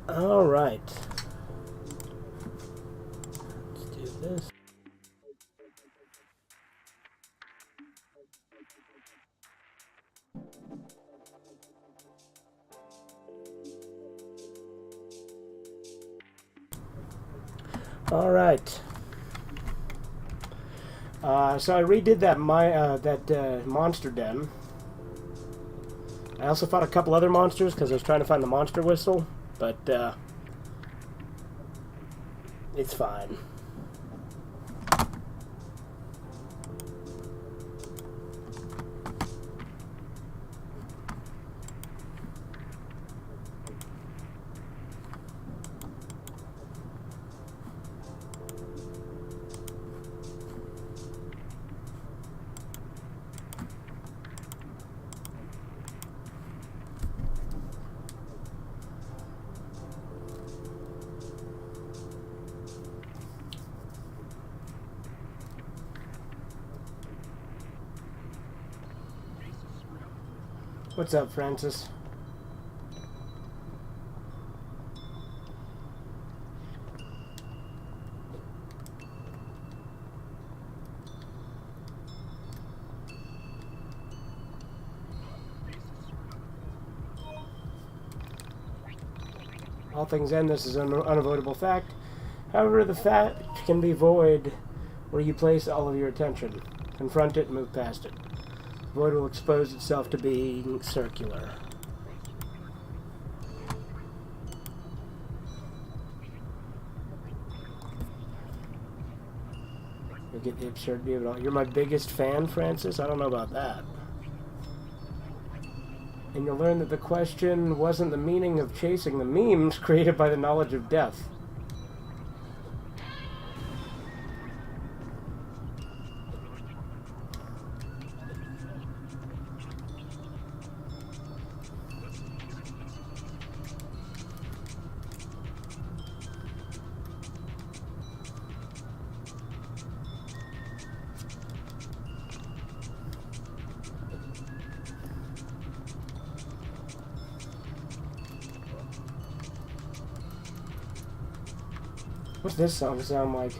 All right. Let's do this. All right. So I redid that monster den. I also fought a couple other monsters because I was trying to find the monster whistle, but it's fine. What's up, Francis? All things end, this is an unavoidable fact. However, the fact can be void where you place all of your attention. Confront it and move past it. The void will expose itself to being circular. You get the absurdity of it all. You're my biggest fan, Francis? I don't know about that. And you'll learn that the question wasn't the meaning of chasing the memes created by the knowledge of death. What's this song sound like?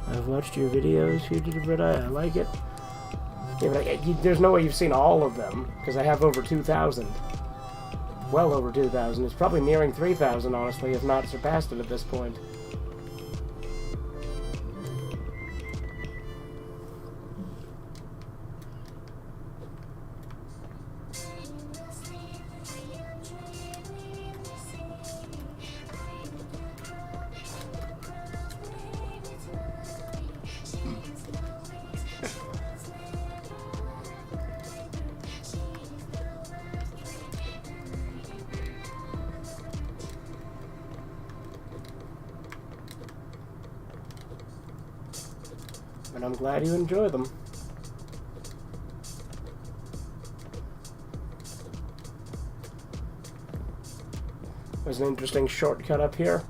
I've watched your videos, you did, but I like it. Yeah, but there's no way you've seen all of them, because I have over 2,000. Well over 2,000. It's probably nearing 3,000, honestly, if not surpassed it at this point. And I'm glad you enjoy them. There's an interesting shortcut up here.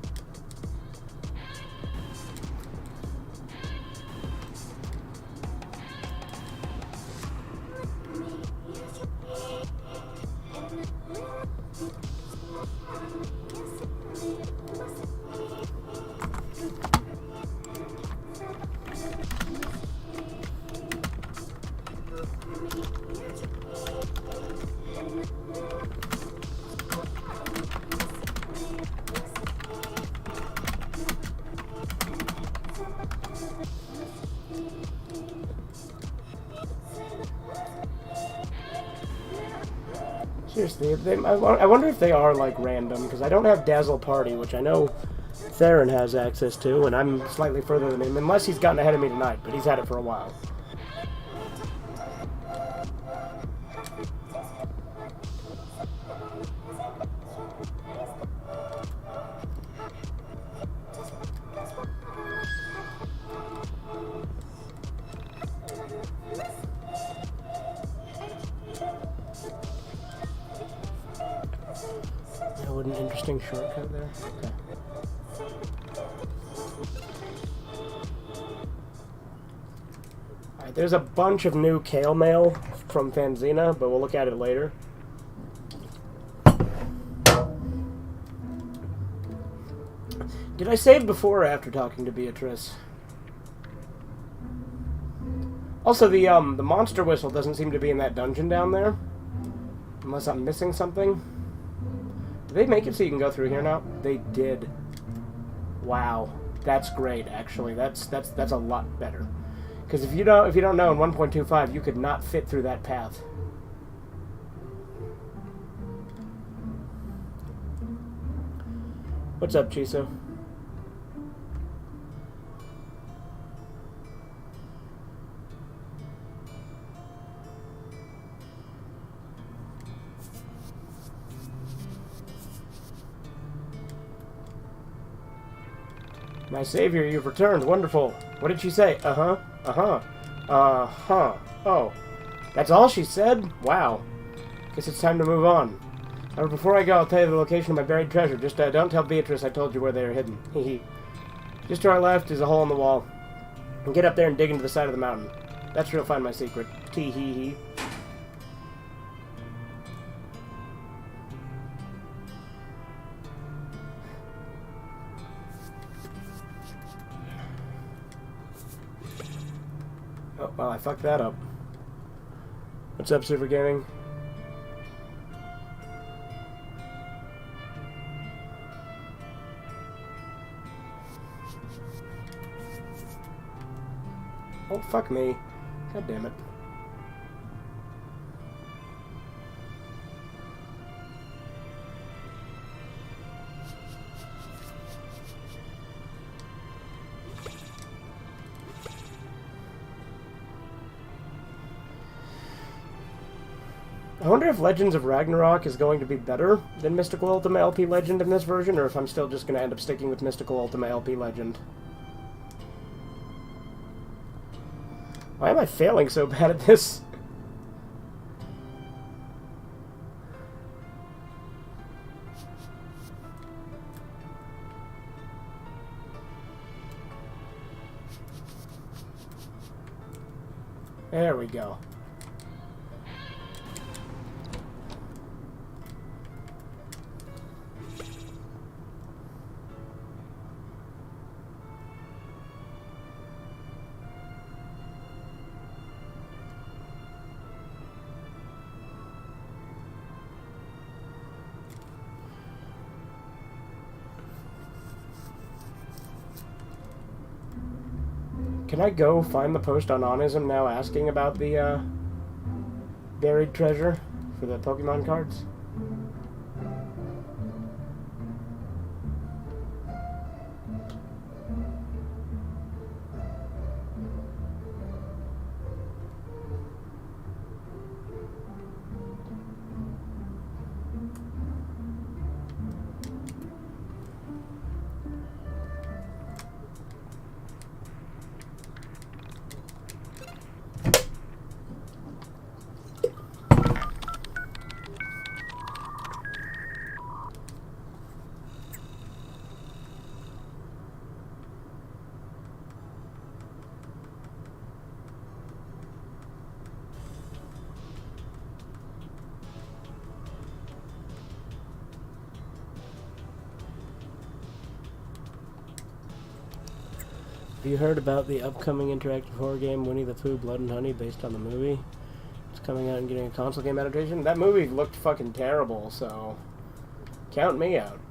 Seriously, I wonder if they are, like, random, because I don't have Dazzle Party, which I know Theron has access to, and I'm slightly further than him, unless he's gotten ahead of me tonight, but he's had it for a while. What an interesting shortcut there. Okay. Alright, there's a bunch of new Kale mail from Fanzina, but we'll look at it later. Did I save before or after talking to Beatrice? Also, the monster whistle doesn't seem to be in that dungeon down there. Unless I'm missing something. Did they make it so you can go through here now? They did. Wow. That's great, actually. That's a lot better. Because if you don't know, in 1.25, you could not fit through that path. What's up, Chiso? My savior, you've returned. Wonderful. What did she say? Uh-huh. Uh-huh. Uh-huh. Oh. That's all she said? Wow. Guess it's time to move on. However, before I go, I'll tell you the location of my buried treasure. Just don't tell Beatrice I told you where they are hidden. Hee. Just to our left is a hole in the wall. And get up there and dig into the side of the mountain. That's where you'll find my secret. Tee-hee-hee. Oh, well, I fucked that up. What's up, Super Gaming? Oh, fuck me. God damn it. I wonder if Legends of Ragnarok is going to be better than Mystical Ultima LP Legend in this version, or if I'm still just going to end up sticking with Mystical Ultima LP Legend. Why am I failing so bad at this? There we go. Can I go find the post on Onism now asking about the buried treasure for the Pokemon cards? Have you heard about the upcoming interactive horror game Winnie the Pooh Blood and Honey based on the movie? It's coming out and getting a console game adaptation. That movie looked fucking terrible, so count me out.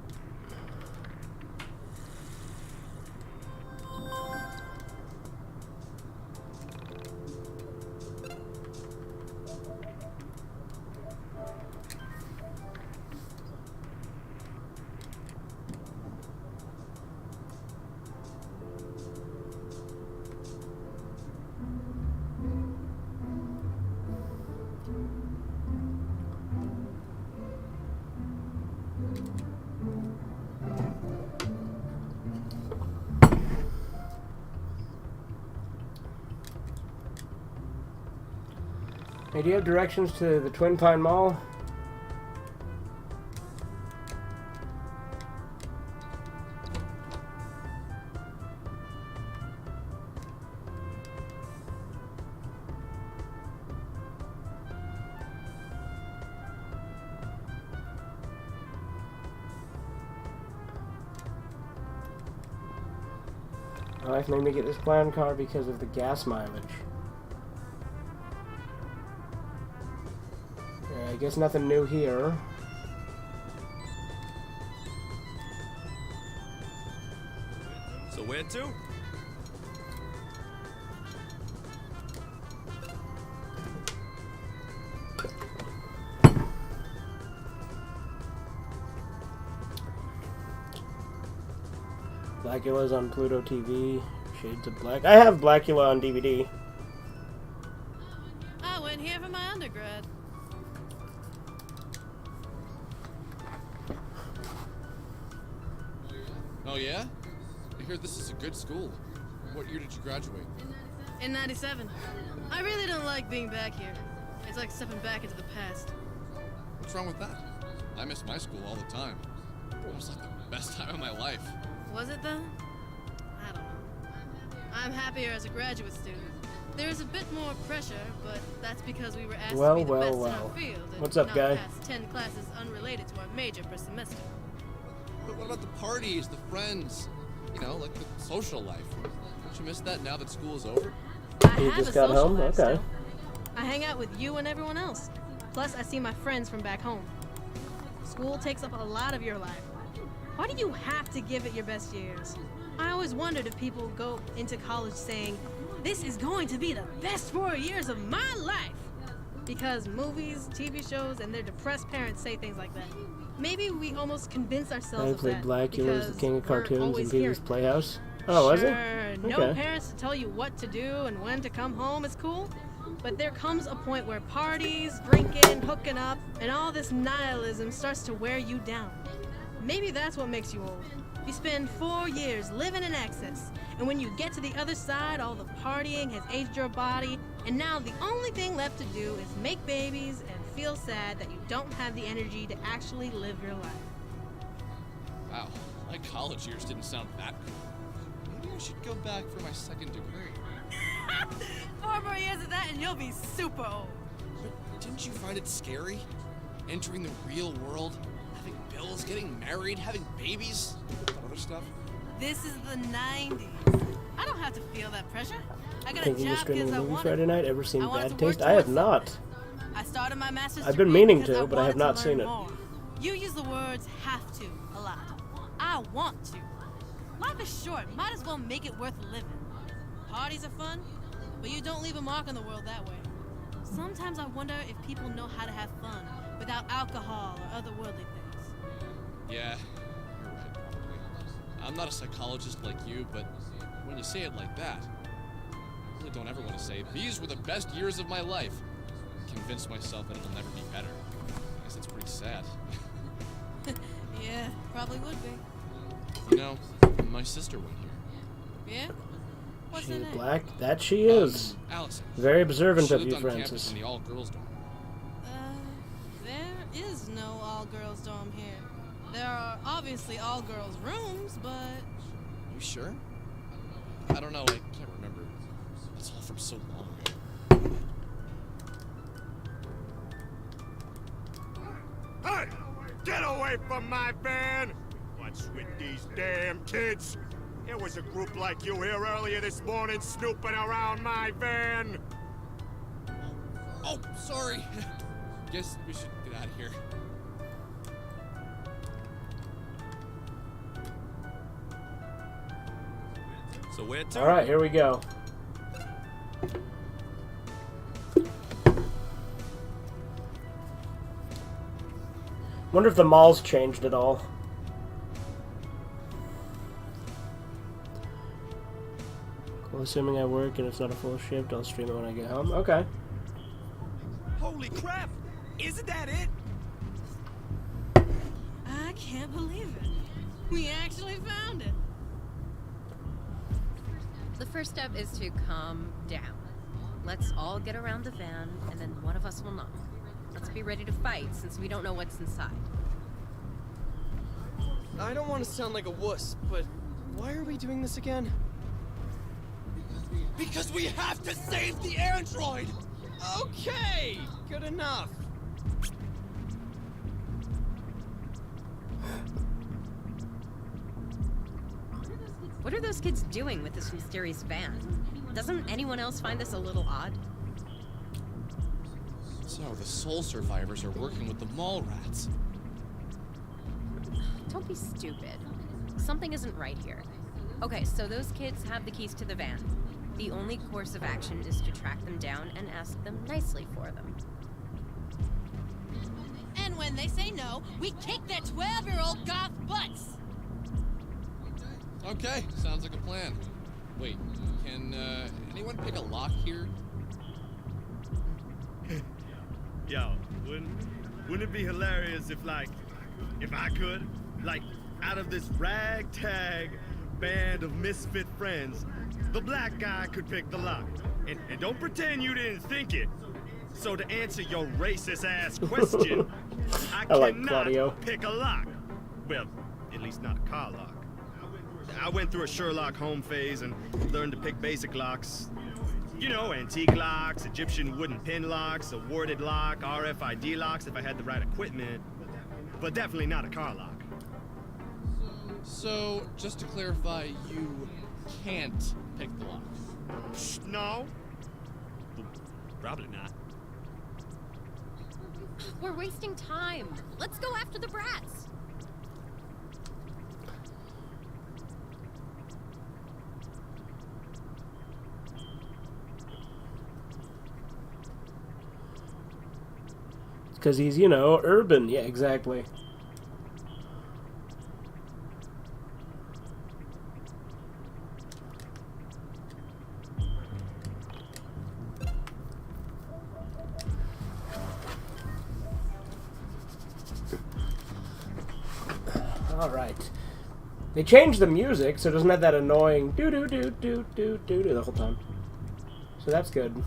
Hey, do you have directions to the Twin Pine Mall? My wife made me get this clown car because of the gas mileage. I guess nothing new here. So where to? Blackula's on Pluto TV. Shades of Black. I have Blackula on DVD. I went here for my undergrad. Oh yeah? I hear this is a good school. What year did you graduate? In 97. I really don't like being back here. It's like stepping back into the past. What's wrong with that? I miss my school all the time. It was like the best time of my life. Was it though? I don't know. I'm happier as a graduate student. There's a bit more pressure, but that's because we were asked to be the best in our field and What's up, not guy? pass 10 classes unrelated to our major per semester. But what about the parties, the friends? You know, like the social life. Don't you miss that now that school is over? I You have just a got social home? life Okay. still. I hang out with you and everyone else. Plus, I see my friends from back home. School takes up a lot of your life. Why do you have to give it your best years? I always wondered if people go into college saying, "This is going to be the best 4 years of my life." Because movies, TV shows, and their depressed parents say things like that. Maybe we almost convince ourselves I of played that Blackula as the because king of we're cartoons in always Pee hearing Wee's that. Playhouse. Oh, was it? Sure, no Okay. parents to tell you what to do and when to come home is cool. But there comes a point where parties, drinking, hooking up, and all this nihilism starts to wear you down. Maybe that's what makes you old. You spend 4 years living in excess, and when you get to the other side, all the partying has aged your body, and now the only thing left to do is make babies and feel sad that you don't have the energy to actually live your life. Wow, my college years didn't sound that cool. Maybe I should go back for my second degree. 4 more years of that and you'll be super old. But didn't you find it scary? Entering the real world? Having bills, getting married, having babies? That other stuff? This is the 90s. I don't have to feel that pressure. I got a Thinking of job streaming because a I movie want Friday it. night? Ever seen I wanted Bad to work Taste? I have towards not. something. I started my master's I've been degree meaning because to, I but I have wanted not to seen learn it. more. You use the words "have to" a lot. I want to. Life is short. Might as well make it worth living. Parties are fun, but you don't leave a mark on the world that way. Sometimes I wonder if people know how to have fun without alcohol or other worldly things. Yeah, you're right, probably. I'm not a psychologist like you, but when you say it like that, I really don't ever want to say, these were the best years of my life. Convince myself that it'll never be better. I guess that's pretty sad. Yeah, probably would be. You know, my sister went here. Yeah? What's She her is name? black? That she is. Allison. Very observant She of lived you, on campus Francis. in the all-girls dorm. There is no all-girls dorm here. There are obviously all-girls rooms, but... You sure? I don't know, I can't remember. It's all from so long ago. Hey! Get away from my van! What's with these damn kids? There was a group like you here earlier this morning snooping around my van! Oh, sorry. Guess we should get out of here. So where to? Alright, here we go. Wonder if the mall's changed at all. Well, assuming I work and it's not a full shift, I'll stream it when I get home. Okay. Holy crap! Isn't that it? I can't believe it. We actually found it. The first step is to calm down. Let's all get around the van, and then one of us will knock. Let's be ready to fight, since we don't know what's inside. I don't want to sound like a wuss, but why are we doing this again? Because we have to save the android! Okay, good enough. What are those kids doing with this mysterious van? Doesn't anyone else find this a little odd? So, the soul survivors are working with the mall rats. Don't be stupid. Something isn't right here. Okay, so those kids have the keys to the van. The only course of action is to track them down and ask them nicely for them. And when they say no, we kick their 12-year-old goth butts! Okay, sounds like a plan. Wait, can anyone pick a lock here? Yo, wouldn't it be hilarious if I could, out of this ragtag band of misfit friends, the black guy could pick the lock. And don't pretend you didn't think it. So to answer your racist ass question, I like cannot Claudio. pick a lock. Well, at least not a car lock. I went through a Sherlock Holmes phase and learned to pick basic locks. You know, antique locks, Egyptian wooden pin locks, a warded lock, RFID locks if I had the right equipment. But definitely not a car lock. So, just to clarify, you can't pick the lock. No. Well, probably not. We're wasting time. Let's go after the brats. Because he's, you know, urban. Yeah, exactly. All right. They changed the music, so it doesn't have that annoying do do do do do do the whole time. So that's good.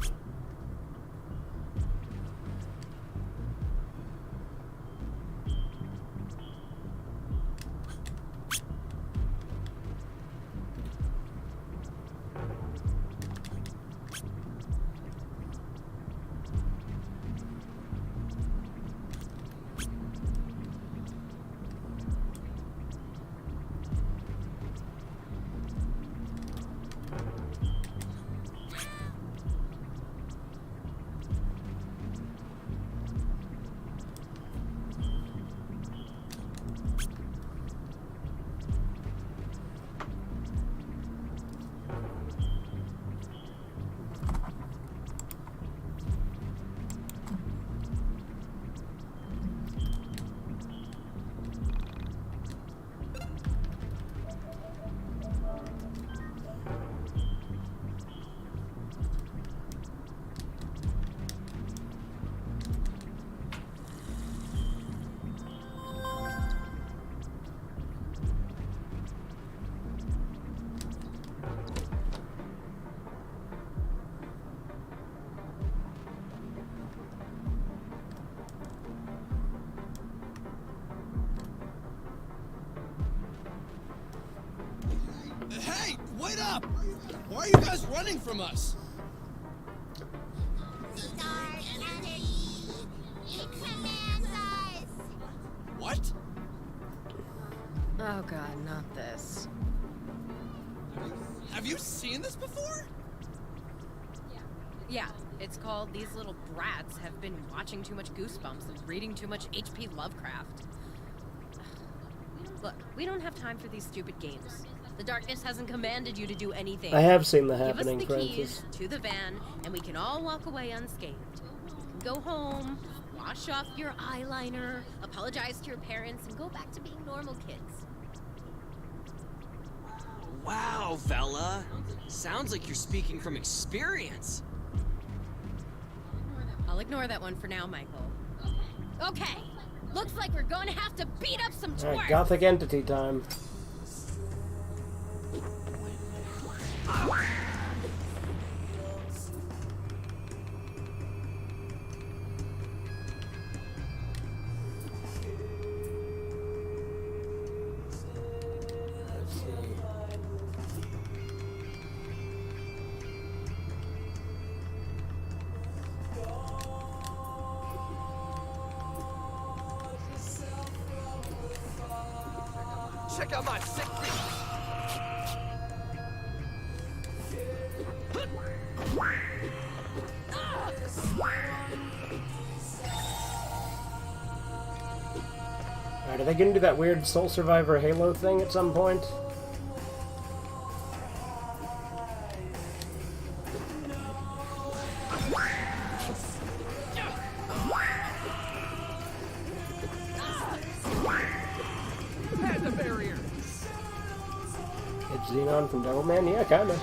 Hey, wait up! Why are you guys running from us? It commands us. What? Oh god, not this. Have you seen this before? Yeah, it's called These Little Brats Have Been Watching Too Much Goosebumps and Reading Too Much H.P. Lovecraft. Look, we don't have time for these stupid games. The darkness hasn't commanded you to do anything. I have seen The Give Happening, us the Francis. keys to the van, and we can all walk away unscathed. You can go home, wash off your eyeliner, apologize to your parents, and go back to being normal kids. Wow, fella. Sounds like you're speaking from experience. I'll ignore that one for now, Michael. Okay, looks like we're going to have to beat up some twerps. Alright, Gothic Entity time. Check out my sick feet. Alright, are they gonna do that weird Soul Survivor Halo thing at some point? And the barrier. It's Xenon from Devilman? Yeah, kinda.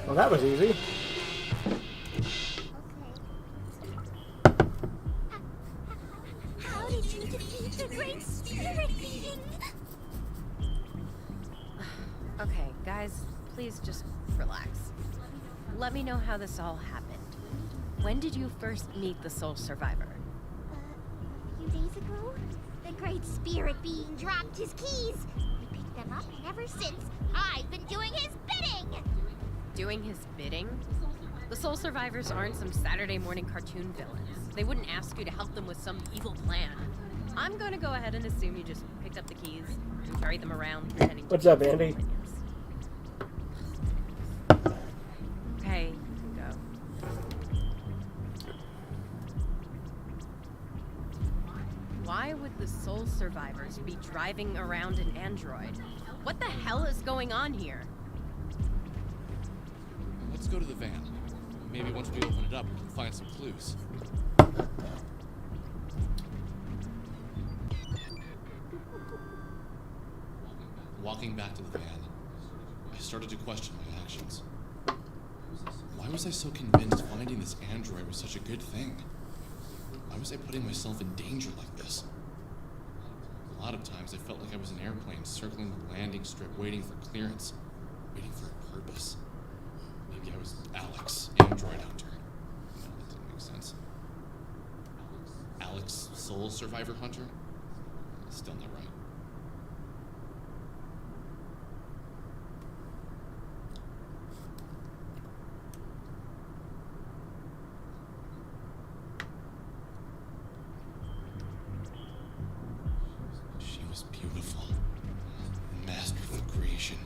Well, that was easy. How did you defeat the Great Spirit Being? Okay, guys, please just relax. Let me know how this all happened. When did you first meet the Soul Survivor? A few days ago, the Great Spirit Being dropped his keys. We picked them up, and ever since, I've been doing his bidding! Doing his bidding? The Soul Survivors aren't some Saturday morning cartoon villains. They wouldn't ask you to help them with some evil plan. I'm gonna go ahead and assume you just picked up the keys and carried them around pretending to What's be up, evil Andy? minions. Okay, go. Why would the Soul Survivors be driving around an android? What the hell is going on here? Let's go to the van. Maybe once we open it up, we can find some clues. Walking back to the van, I started to question my actions. Why was I so convinced finding this android was such a good thing? Why was I putting myself in danger like this? A lot of times I felt like I was an airplane circling the landing strip waiting for clearance, waiting for a purpose. Maybe I was Alex, android hunter. No, that didn't make sense. Alex, soul survivor hunter? Still not right. She was beautiful. Masterful creation.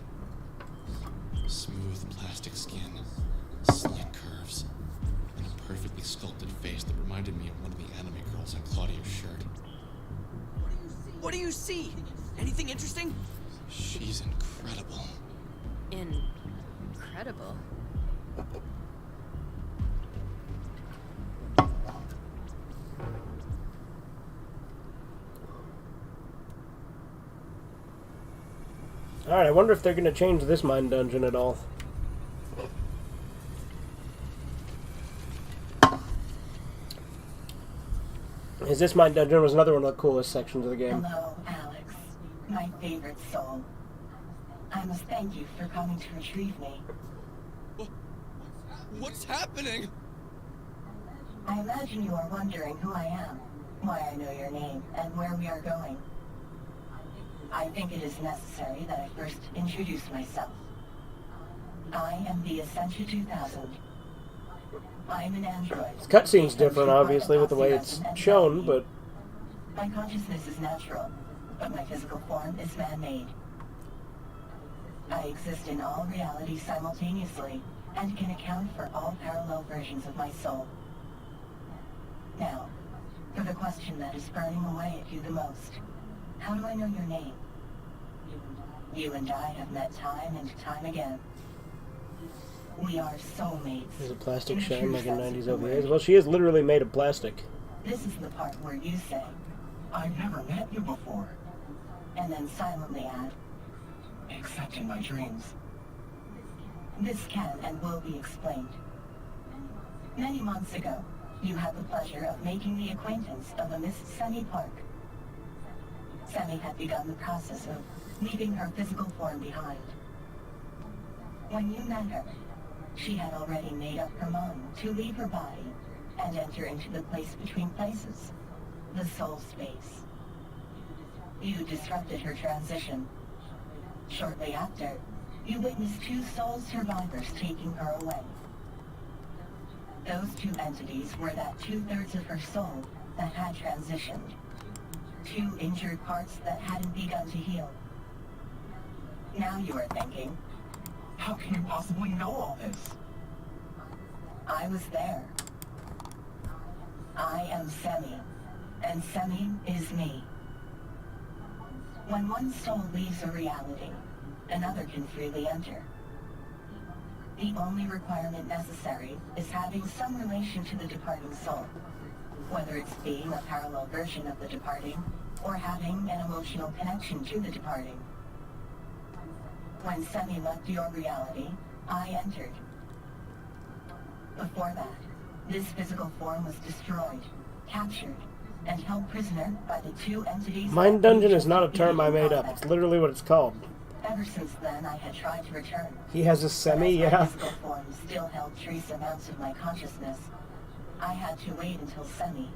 Smooth plastic skin, slick curves, and a perfectly sculpted face that reminded me of one of the anime girls on Claudia's shirt. What do you see? Anything interesting? She's incredible. Incredible. Alright, I wonder if they're going to change this mine dungeon at all. Is this mine dungeon was another one of the coolest sections of the game. Hello, Alex. My favorite soul. I must thank you for coming to retrieve me. What's happening? I imagine you are wondering who I am, why I know your name, and where we are going. I think it is necessary that I first introduce myself. I am the Essentia 2000. I'm an android. The cutscene's different, obviously, with the way it's shown, but... My consciousness is natural, but my physical form is man-made. I exist in all realities simultaneously, and can account for all parallel versions of my soul. Now, for the question that is burning away at you the most, how do I know your name? You and I have met time and time again. We are soulmates. There's a plastic in shine true like in sense 90s of the OVAs. word. Well, she is literally made of plastic. This is the part where you say, I've never met you before. And then silently add, except in my dreams. This can and will be explained. Many months ago, you had the pleasure of making the acquaintance of a Miss Sunny Park. Sunny had begun the process of leaving her physical form behind. When you met her, she had already made up her mind to leave her body and enter into the place between places, the soul space. You disrupted her transition. Shortly after, you witnessed 2 soul survivors taking her away. Those 2 entities were that 2/3 of her soul that had transitioned. 2 injured parts that hadn't begun to heal. Now you are thinking, how can you possibly know all this? I was there. I am Semi, and Semi is me. When one soul leaves a reality, another can freely enter. The only requirement necessary is having some relation to the departing soul, whether it's being a parallel version of the departing, or having an emotional connection to the departing. When Semi left your reality, I entered. Before that, this physical form was destroyed, captured, and held prisoner by the 2 entities... Mind Dungeon is not a term I made up. It's literally what it's called. Ever since then, I had tried to return. He has a Semi, My yeah. physical form still held trace amounts of my consciousness. I had to wait until Semi,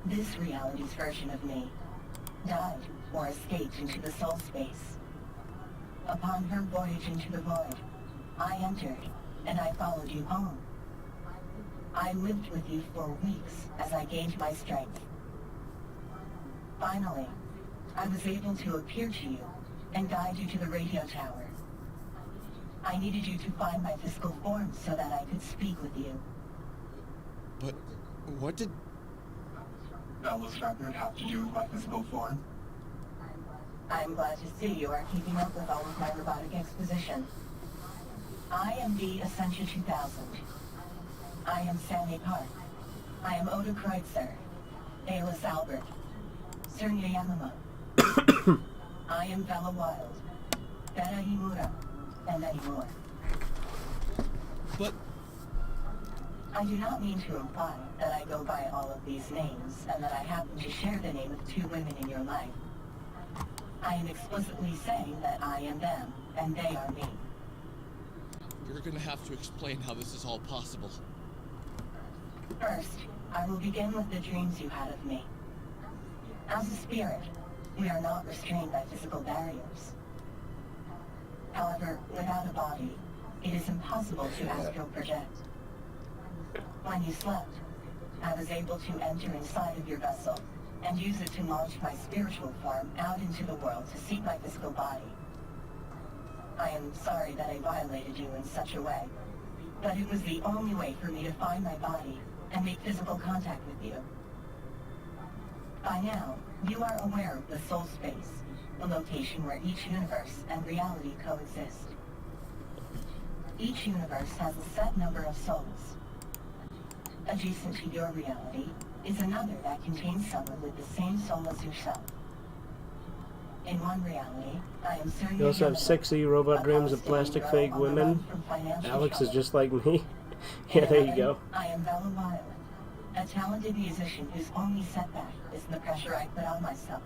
this reality's version of me, died or escaped into the soul space. Upon her voyage into the void, I entered, and I followed you home. I lived with you for weeks as I gained my strength. Finally, I was able to appear to you and guide you to the radio tower. I needed you to find my physical form so that I could speak with you. But what did... Bella's record have to do with my physical form? I'm glad to see you are keeping up with all of my robotic exposition. I am the Essentia 2000. I am Sammy Park. I am Oda Kreutzer, Ayla Albert, Cernya Yamamoto. I am Bella Wild, Beta Himura, and many more. But... I do not mean to imply that I go by all of these names and that I happen to share the name of 2 women in your life. I am explicitly saying that I am them, and they are me. You're gonna have to explain how this is all possible. First, I will begin with the dreams you had of me. As a spirit, we are not restrained by physical barriers. However, without a body, it is impossible to astral project. When you slept, I was able to enter inside of your vessel and use it to launch my spiritual form out into the world to seek my physical body. I am sorry that I violated you in such a way, but it was the only way for me to find my body and make physical contact with you. By now, you are aware of the soul space, the location where each universe and reality coexist. Each universe has a set number of souls. Adjacent to your reality is another that contains someone with the same soul as yourself. In one reality, I am certain You also have sexy robot dreams of plastic fake women. Alex is just like me. Yeah, there you go. I am Bella Wild, a talented musician whose only setback is the pressure I put on myself.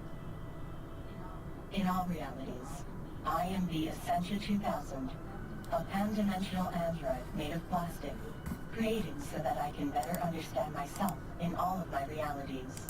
In all realities, I am the Essentia 2000, a pan-dimensional android made of plastic, created so that I can better understand myself in all of my realities.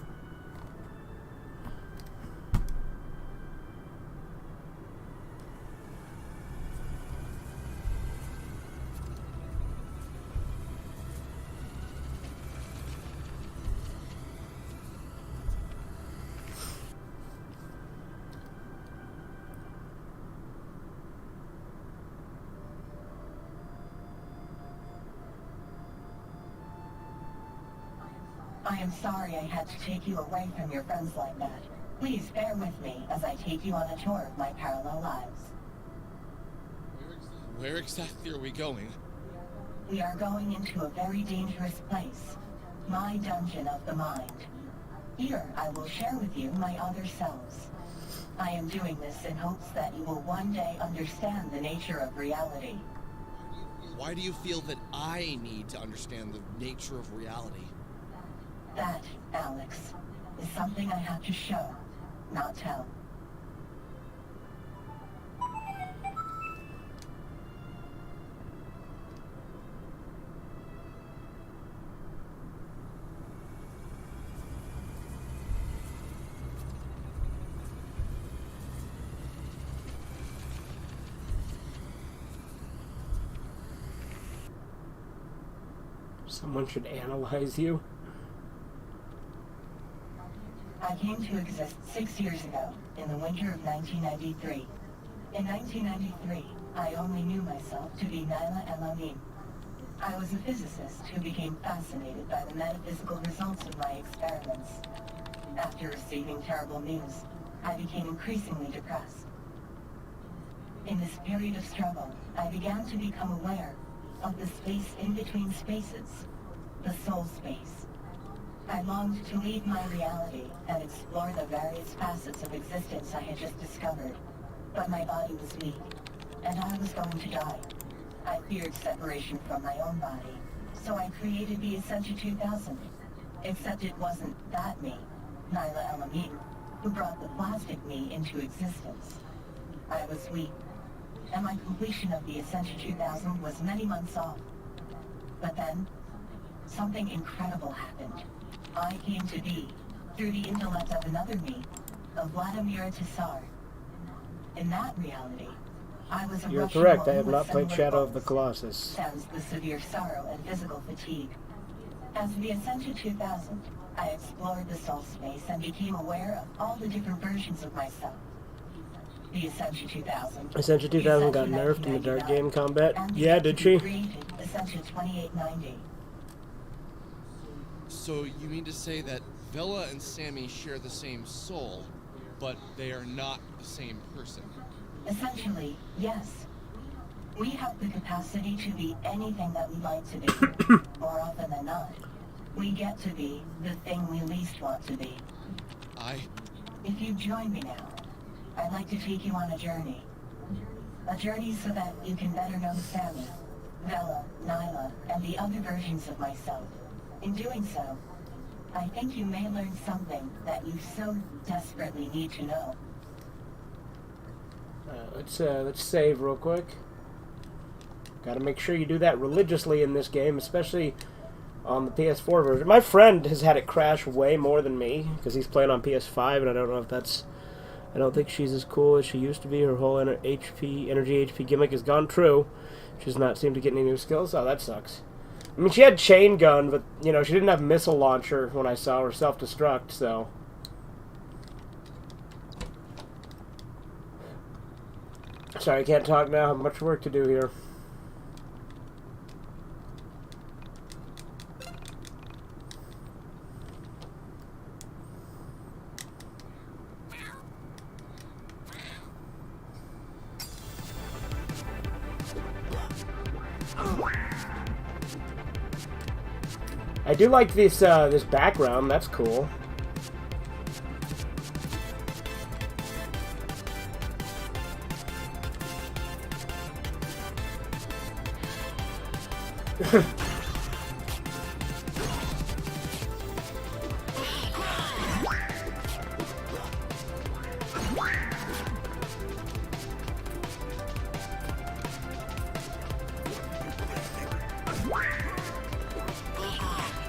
I am sorry I had to take you away from your friends like that. Please bear with me as I take you on a tour of my parallel lives. Where exactly are we going? We are going into a very dangerous place. My dungeon of the mind. Here, I will share with you my other selves. I am doing this in hopes that you will one day understand the nature of reality. Why do you feel that I need to understand the nature of reality? That, Alex, is something I have to show, not tell. Someone should analyze you. I came to exist 6 years ago, in the winter of 1993. In 1993, I only knew myself to be Nyla Elamine. I was a physicist who became fascinated by the metaphysical results of my experiments. After receiving terrible news, I became increasingly depressed. In this period of struggle, I began to become aware of the space in between spaces, the soul space. I longed to leave my reality and explore the various facets of existence I had just discovered. But my body was weak, and I was going to die. I feared separation from my own body, so I created the Essentia 2000. Except it wasn't that me, Nyla Elamine, who brought the plastic me into existence. I was weak, and my completion of the Essentia 2000 was many months off. But then, something incredible happened. I came to be, through the intellect of another me, of Vladimir Tsar. In that reality, I was a You're Russian correct. I woman have with not played similar Shadow of the goals, Colossus. sans the severe sorrow and physical fatigue. As the Essentia 2000, I explored the soul space and became aware of all the different versions of myself. The Essentia 2000. Essentia 2000 got Essentia nerfed in the dark 1999, game combat. and the Yeah, did she? created Essentia 2890. So you mean to say that Vela and Sammy share the same soul, but they are not the same person? Essentially, yes. We have the capacity to be anything that we like to be. More often than not, we get to be the thing we least want to be. If you join me now, I'd like to take you on a journey. A journey so that you can better know Sammy, Vela, Nyla, and the other versions of myself. In doing so, I think you may learn something that you so desperately need to know. Let's save real quick. Gotta make sure you do that religiously in this game, especially on the PS4 version. My friend has had it crash way more than me, because he's playing on PS5, and I don't know if that's... I don't think she's as cool as she used to be. Her whole energy HP gimmick has gone true. She does not seem to get any new skills. Oh, that sucks. I mean, she had chain gun, but, you know, she didn't have missile launcher when I saw her self-destruct, so... Sorry, I can't talk now. I have much work to do here. I do like this this background. That's cool.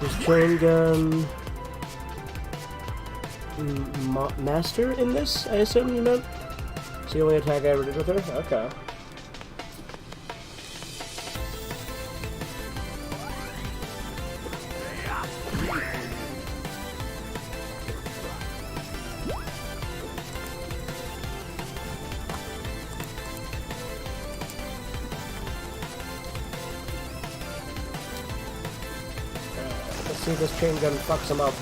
There's chain gun master in this, I assume you meant? It's the only attack I ever did with her? Okay. Let's see if this chain gun fucks him up.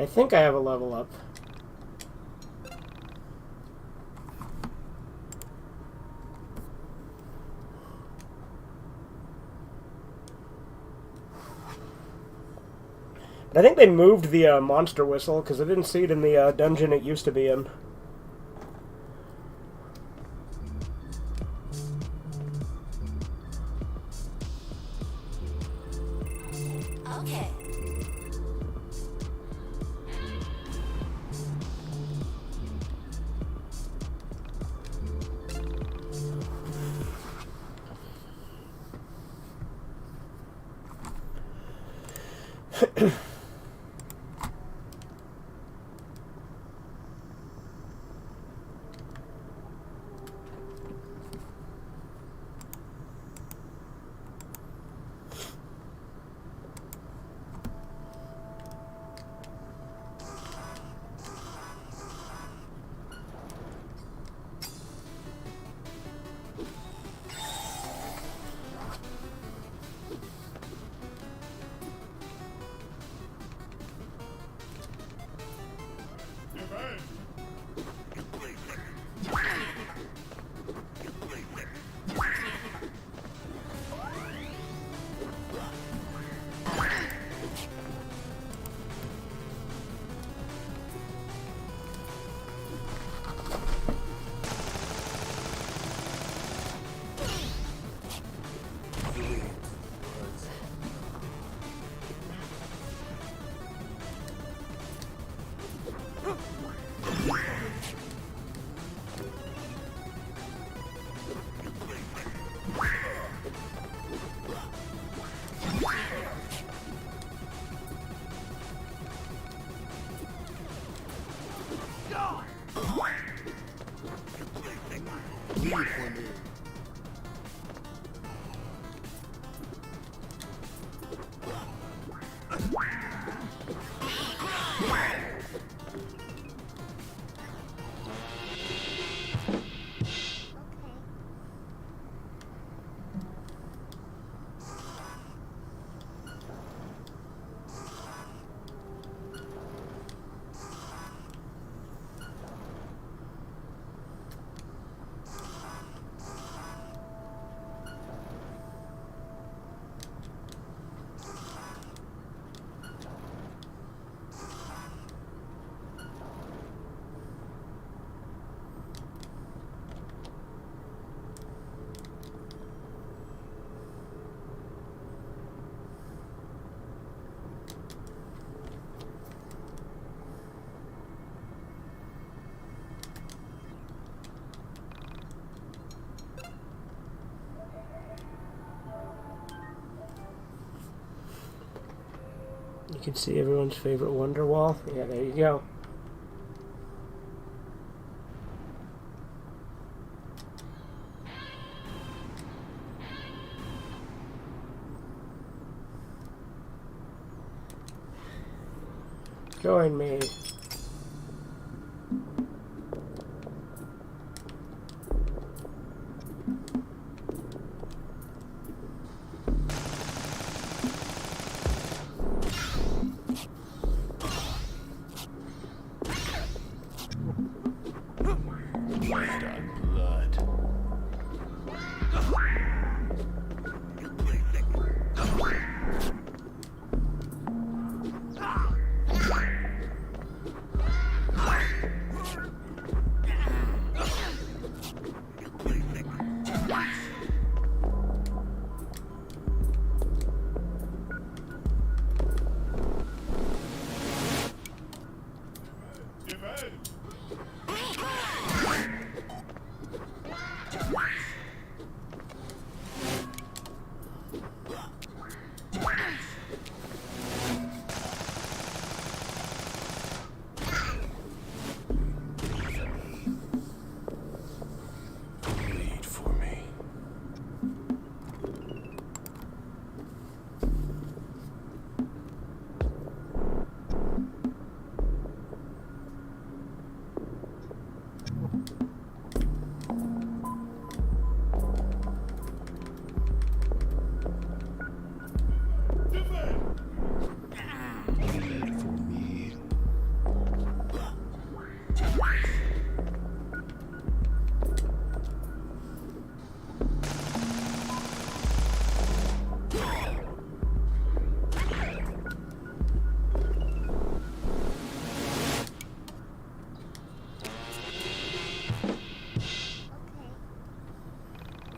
I think I have a level up. But I think they moved the monster whistle, because I didn't see it in the dungeon it used to be in. Okay. You can see everyone's favorite wonder wall. Yeah, there you go. Join me.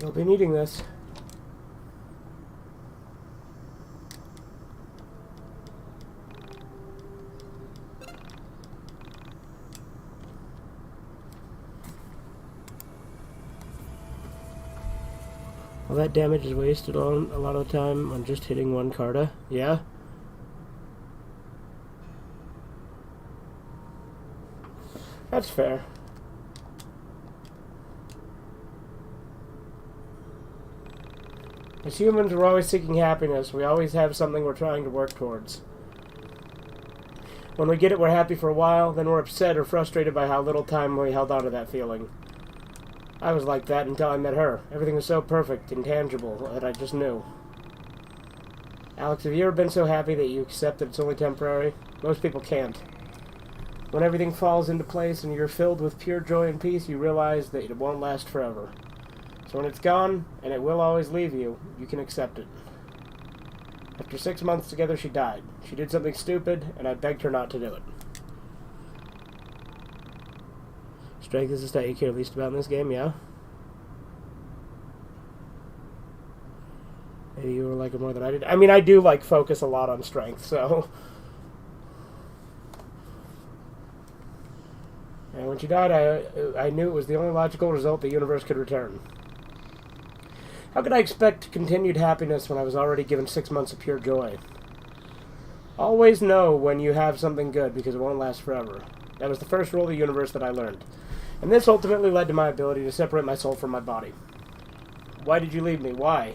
You'll be needing this. All that damage is wasted on a lot of the time on just hitting one Carta. Yeah? That's fair. As humans, we're always seeking happiness. We always have something we're trying to work towards. When we get it, we're happy for a while, then we're upset or frustrated by how little time we held on to that feeling. I was like that until I met her. Everything was so perfect and tangible that I just knew. Alex, have you ever been so happy that you accept that it's only temporary? Most people can't. When everything falls into place and you're filled with pure joy and peace, you realize that it won't last forever. So when it's gone, and it will always leave you, you can accept it. After 6 months together, she died. She did something stupid, and I begged her not to do it. Strength is the stat you care least about in this game, yeah? Maybe you were like it more than I did. I mean, I do, like, focus a lot on strength, so... And when she died, I knew it was the only logical result the universe could return. How could I expect continued happiness when I was already given 6 months of pure joy? Always know when you have something good, because it won't last forever. That was the first rule of the universe that I learned. And this ultimately led to my ability to separate my soul from my body. Why did you leave me? Why?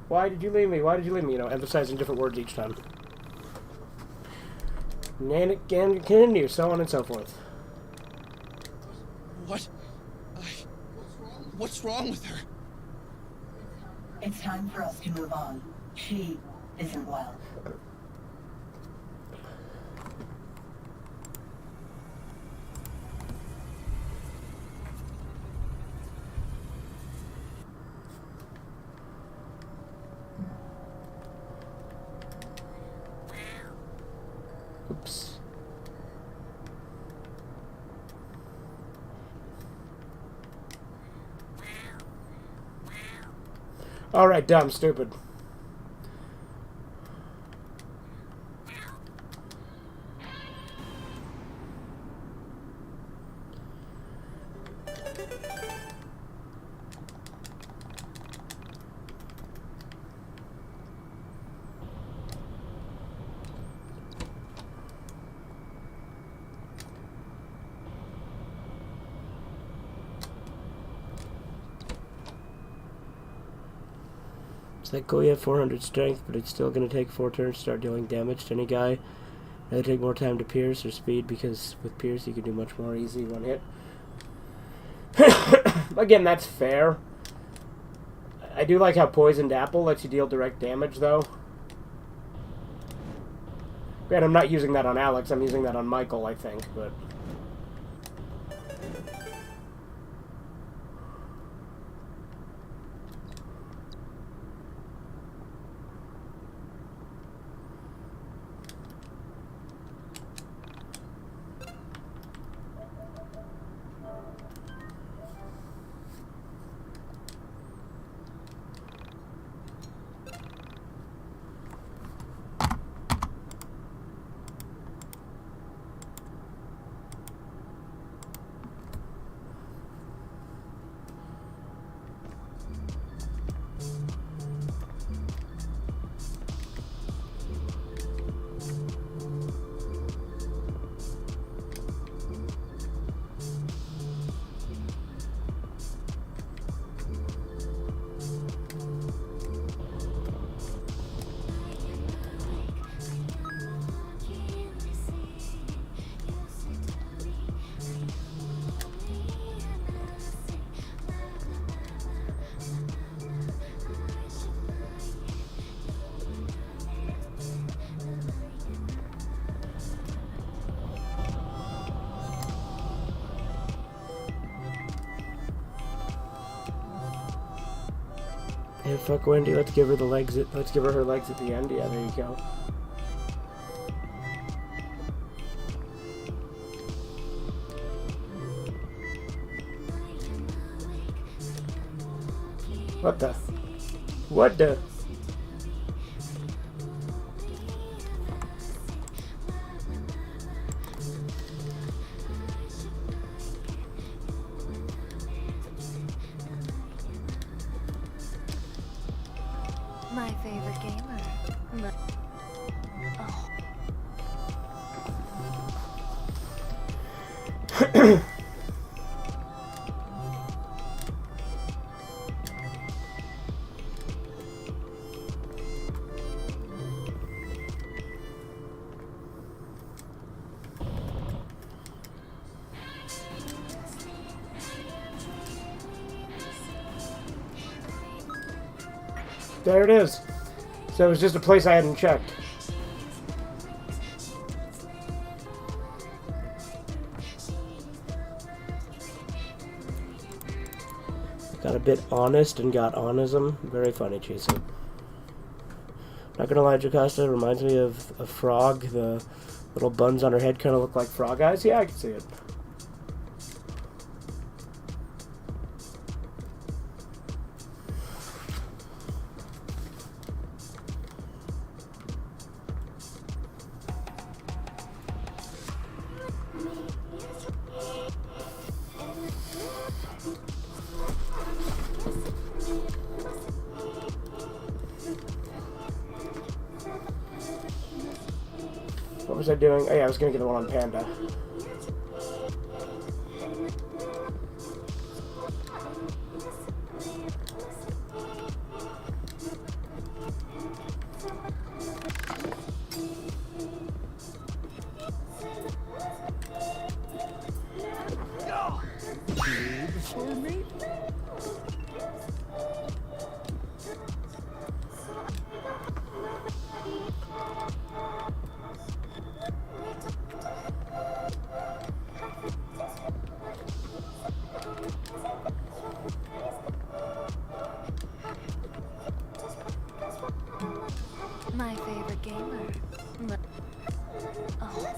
Why did you leave me? Why did you leave me? You know, emphasizing different words each time. And it can continue, so on and so forth. What? What's wrong with her? It's time for us to move on. She isn't well. Oops. Alright, dumb, stupid. It's like, cool, you have 400 strength, but it's still going to take 4 turns to start dealing damage to any guy. It'll take more time to pierce or speed, because with pierce you can do much more easy one hit. Again, that's fair. I do like how Poisoned Apple lets you deal direct damage, though. Granted, I'm not using that on Alex, I'm using that on Michael, I think, but... Hey, fuck Wendy, let's give her the legs let's give her her legs at the end. Yeah, there you go. What the? What the? My favorite gamer. Oh. There it is. So it was just a place I hadn't checked. Got a bit honest and got onism. Very funny, Jason. Not gonna lie, Jocasta reminds me of a frog. The little buns on her head kind of look like frog eyes. Yeah, I can see it. What was I doing? Oh yeah, I was gonna get the one on Panda. My favorite gamer. Oh.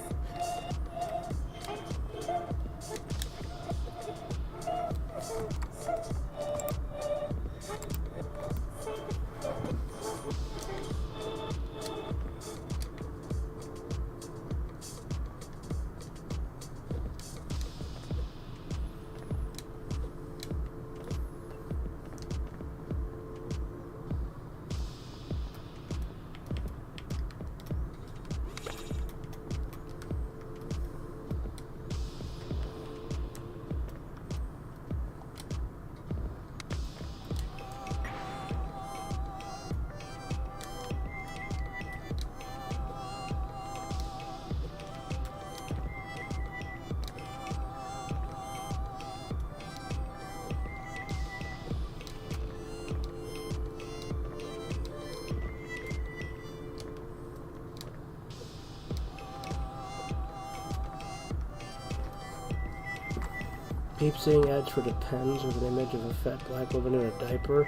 Keep seeing ads for Depends with an image of a fat black woman in a diaper.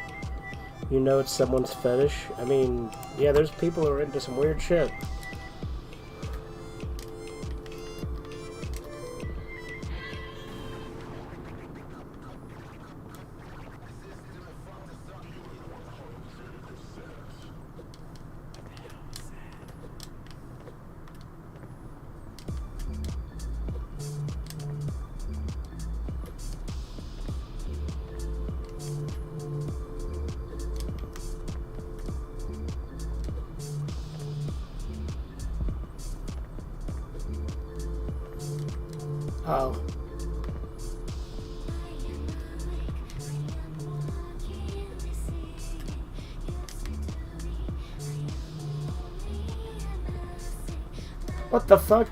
You know it's someone's fetish. I mean, yeah, there's people who are into some weird shit. Oh. What the fuck?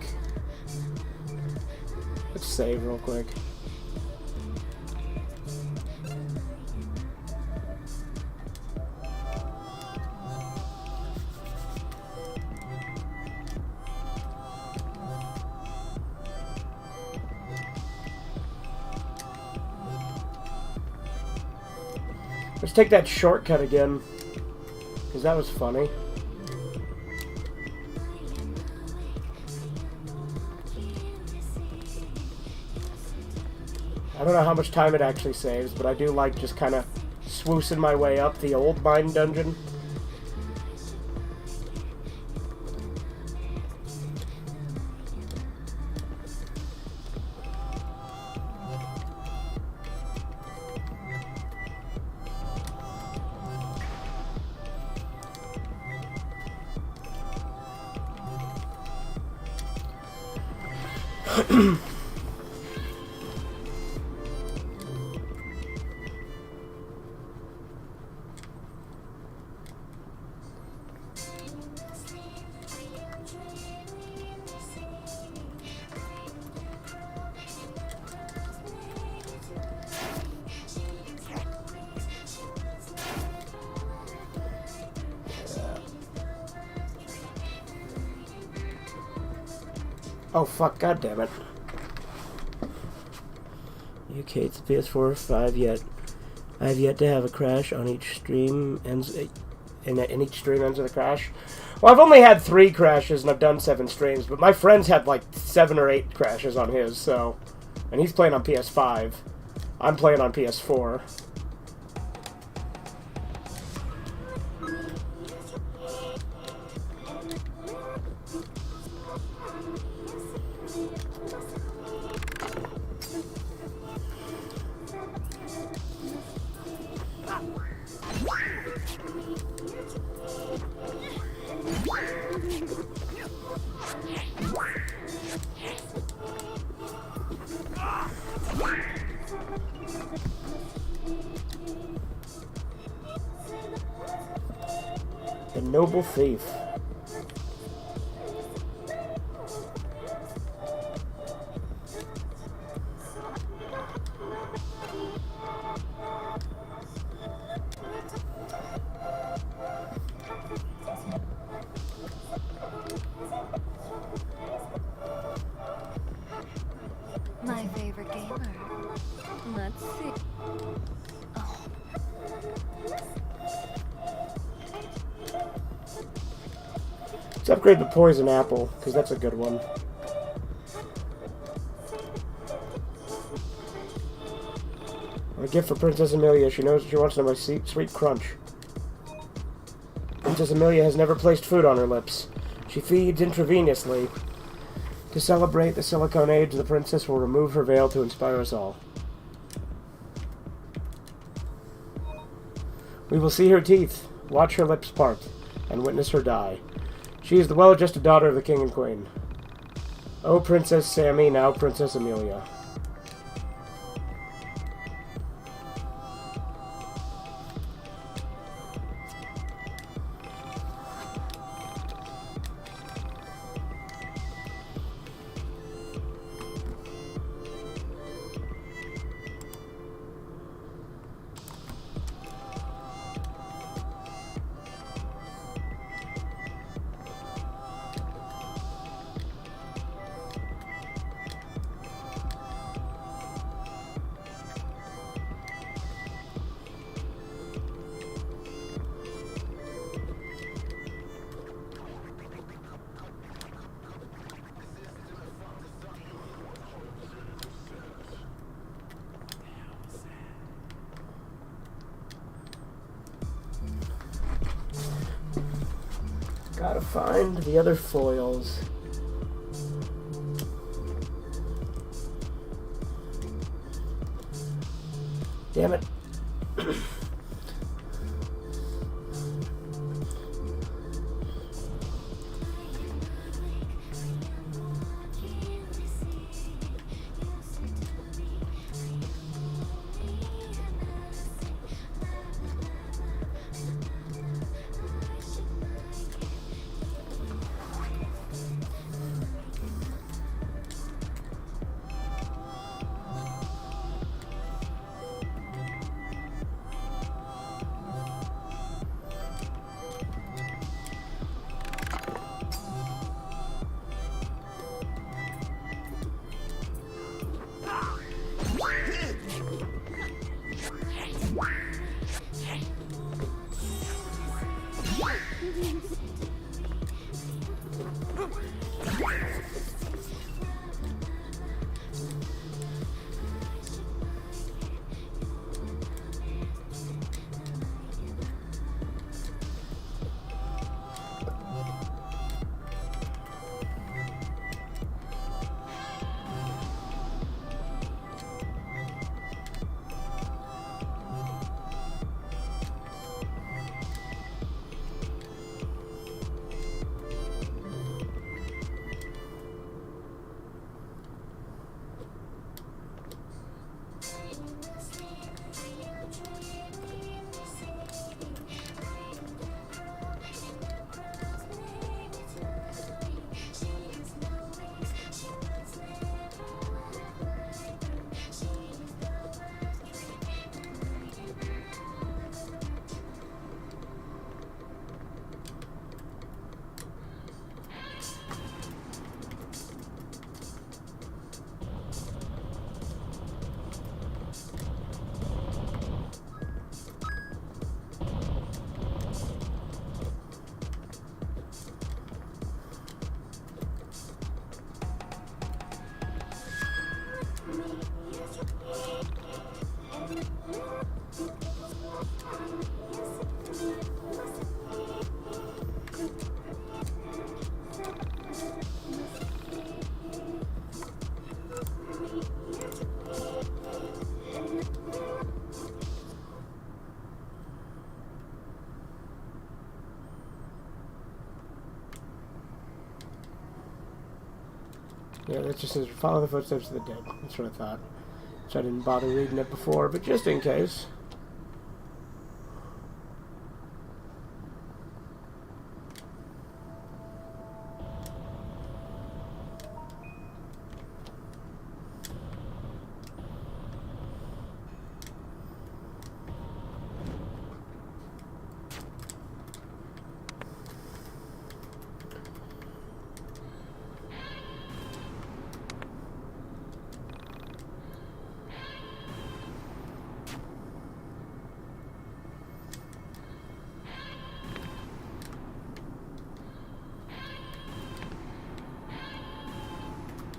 Let's save real quick. Let's take that shortcut again, because that was funny. I don't know how much time it actually saves, but I do like just kind of swoosing my way up the old mine dungeon. Oh fuck, god damn it. UK, it's the PS4 5 yet. I have yet to have a crash on each stream ends in each stream ends with a crash. Well, I've only had 3 crashes and I've done 7 streams, but my friend's had like 7 or 8 crashes on his, so, and he's playing on PS5. I'm playing on PS4. The noble thief. My favorite gamer. Let's see. Oh. Let's upgrade the poison apple, because that's a good one. A gift for Princess Amelia. She knows she wants to know my sweet crunch. Princess Amelia has never placed food on her lips. She feeds intravenously. To celebrate the Silicone Age, the princess will remove her veil to inspire us all. We will see her teeth, watch her lips part, and witness her die. She is the well-adjusted daughter of the king and queen. Oh, Princess Sammy, now Princess Amelia. Gotta find the other foils. Damn it. Yeah, that just says follow the footsteps of the dead. That's what I thought. So I didn't bother reading it before, but just in case.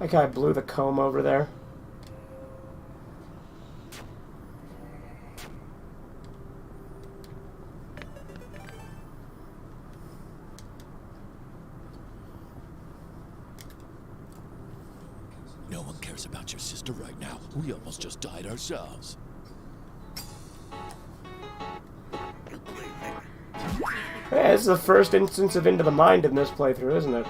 Like how I blew the comb over there. No one cares about your sister right now. We almost just died ourselves. Yeah, this is the first instance of Into the Mind in this playthrough, isn't it?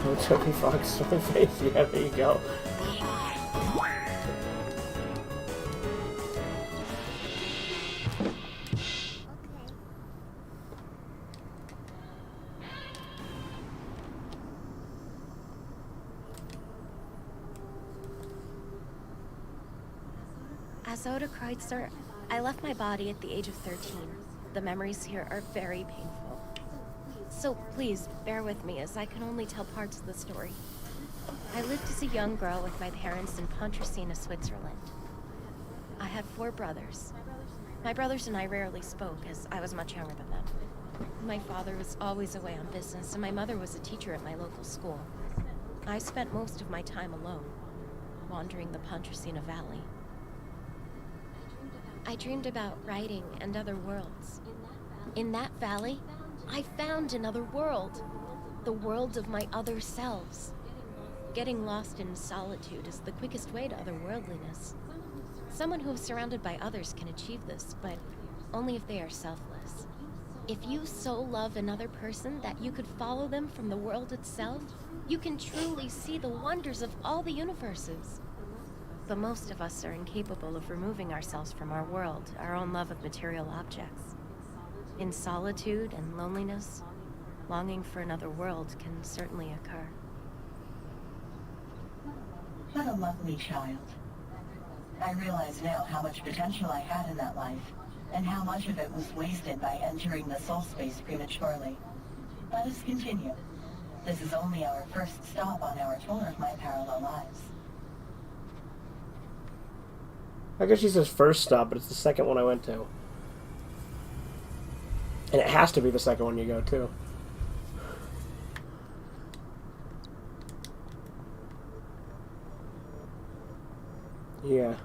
Oh, Toby Fox, story face. Yeah, there you go. As Oda Kreutzer, I left my body at the age of 13. The memories here are very painful. So please, bear with me as I can only tell parts of the story. I lived as a young girl with my parents in Pontresina, Switzerland. I had 4 brothers. My brothers and I rarely spoke as I was much younger than them. My father was always away on business and my mother was a teacher at my local school. I spent most of my time alone, wandering the Pontresina Valley. I dreamed about writing and other worlds. In that valley, I found another world. The world of my other selves. Getting lost in solitude is the quickest way to otherworldliness. Someone who is surrounded by others can achieve this, but only if they are selfless. If you so love another person that you could follow them from the world itself, you can truly see the wonders of all the universes. But most of us are incapable of removing ourselves from our world, our own love of material objects. In solitude and loneliness, longing for another world can certainly occur. What a lovely child. I realize now how much potential I had in that life, and how much of it was wasted by entering the soul space prematurely. Let us continue. This is only our first stop on our tour of my parallel lives. I guess she says first stop, but it's the second one I went to. And it has to be the second one you go to. Yeah.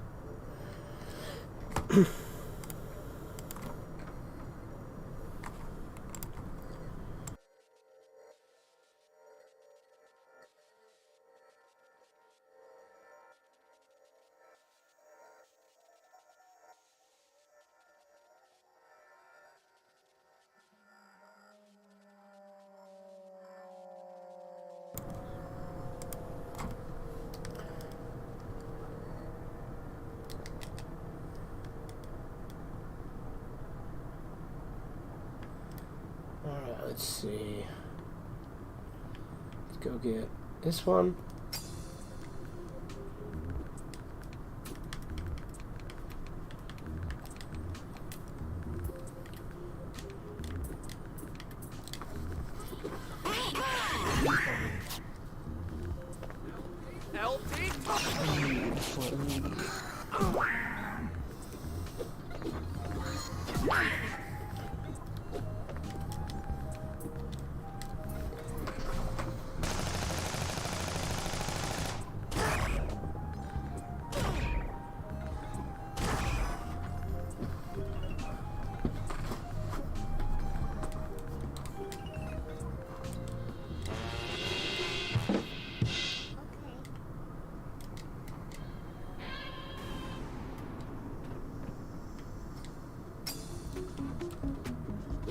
Alright, let's see. Let's go get this one.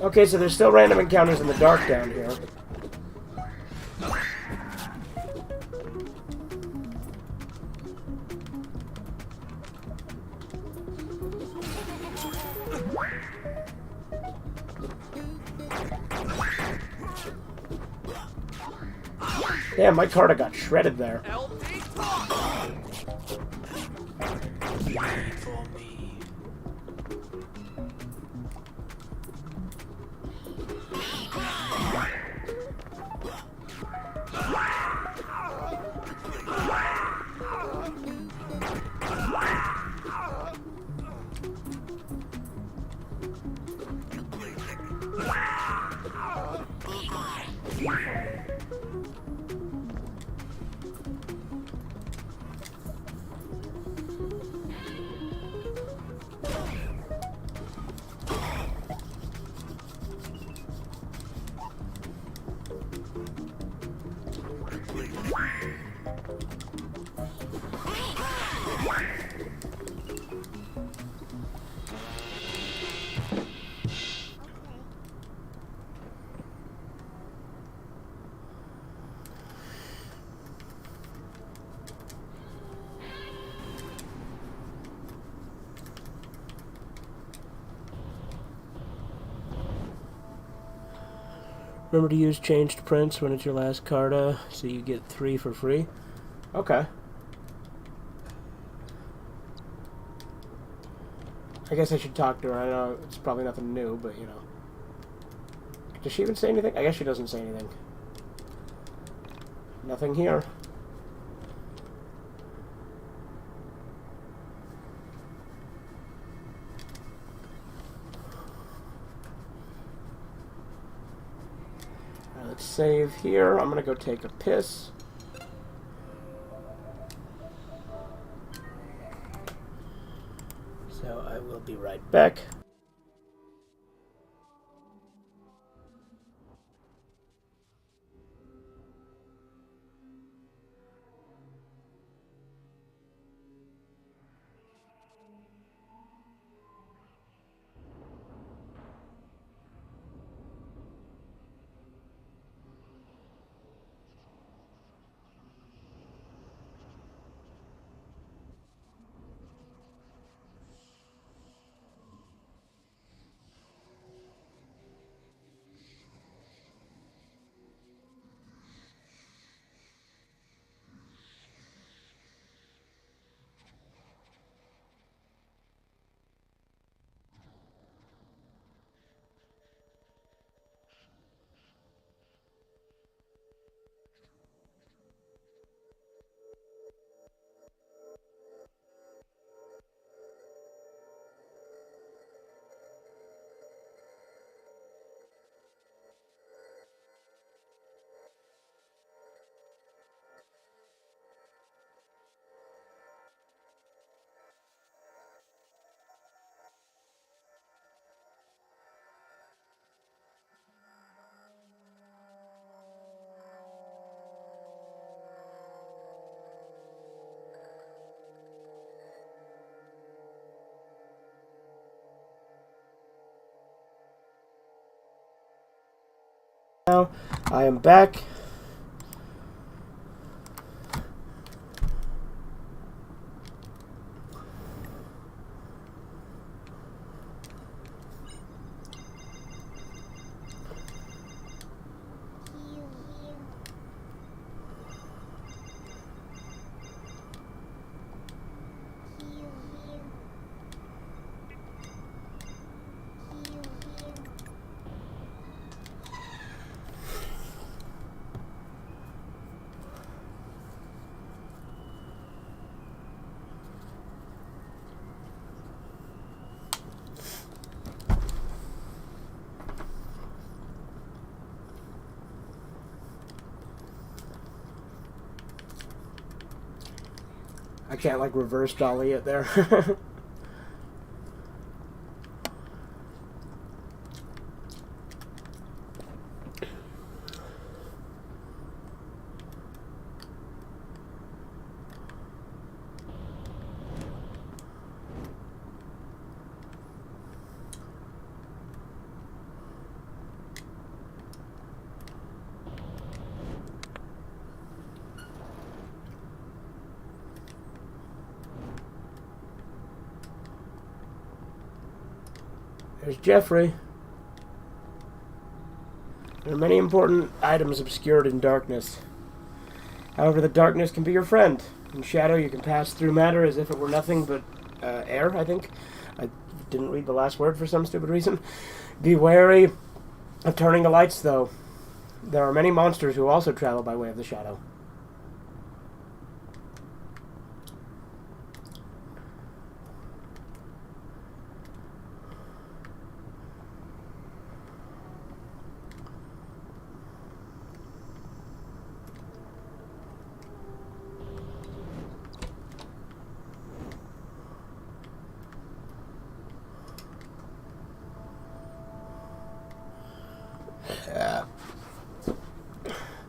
Okay, so there's still random encounters in the dark down here. Damn, my Carta got shredded there. Remember to use changed prints when it's your last Carta, so you get 3 for free. Okay. I guess I should talk to her. I know it's probably nothing new, but you know. Does she even say anything? I guess she doesn't say anything. Nothing here. Let's save here. I'm gonna go take a piss. So I will be right back. Now I am back. I can't like reverse dolly it there. There's Jeffrey. There are many important items obscured in darkness. However, the darkness can be your friend. In shadow, you can pass through matter as if it were nothing but air, I think. I didn't read the last word for some stupid reason. Be wary of turning the lights, though. There are many monsters who also travel by way of the shadow.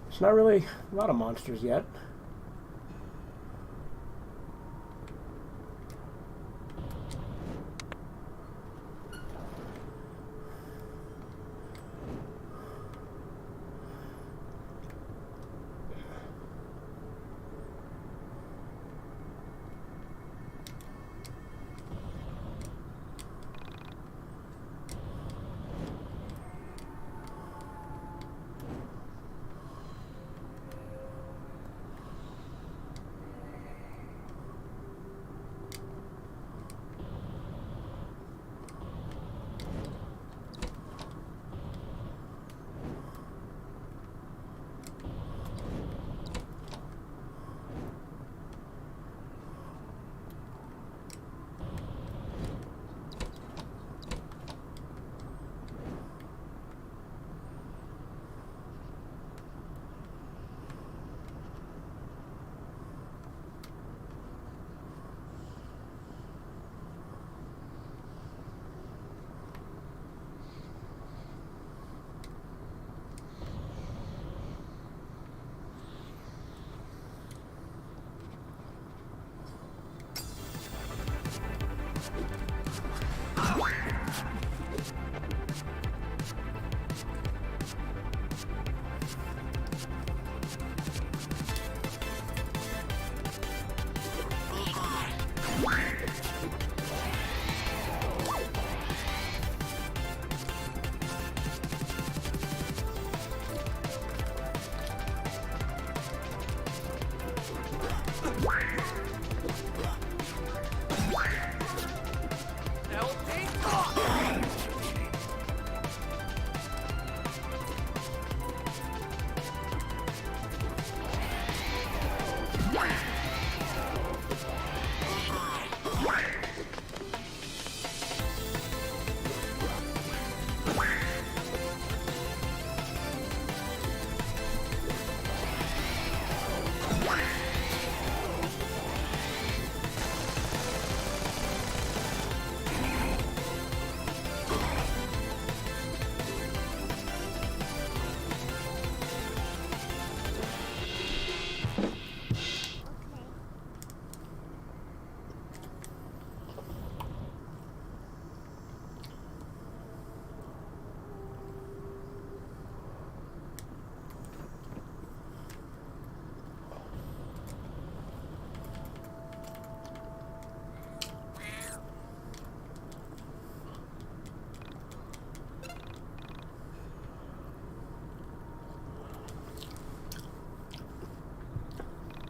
It's not really a lot of monsters yet.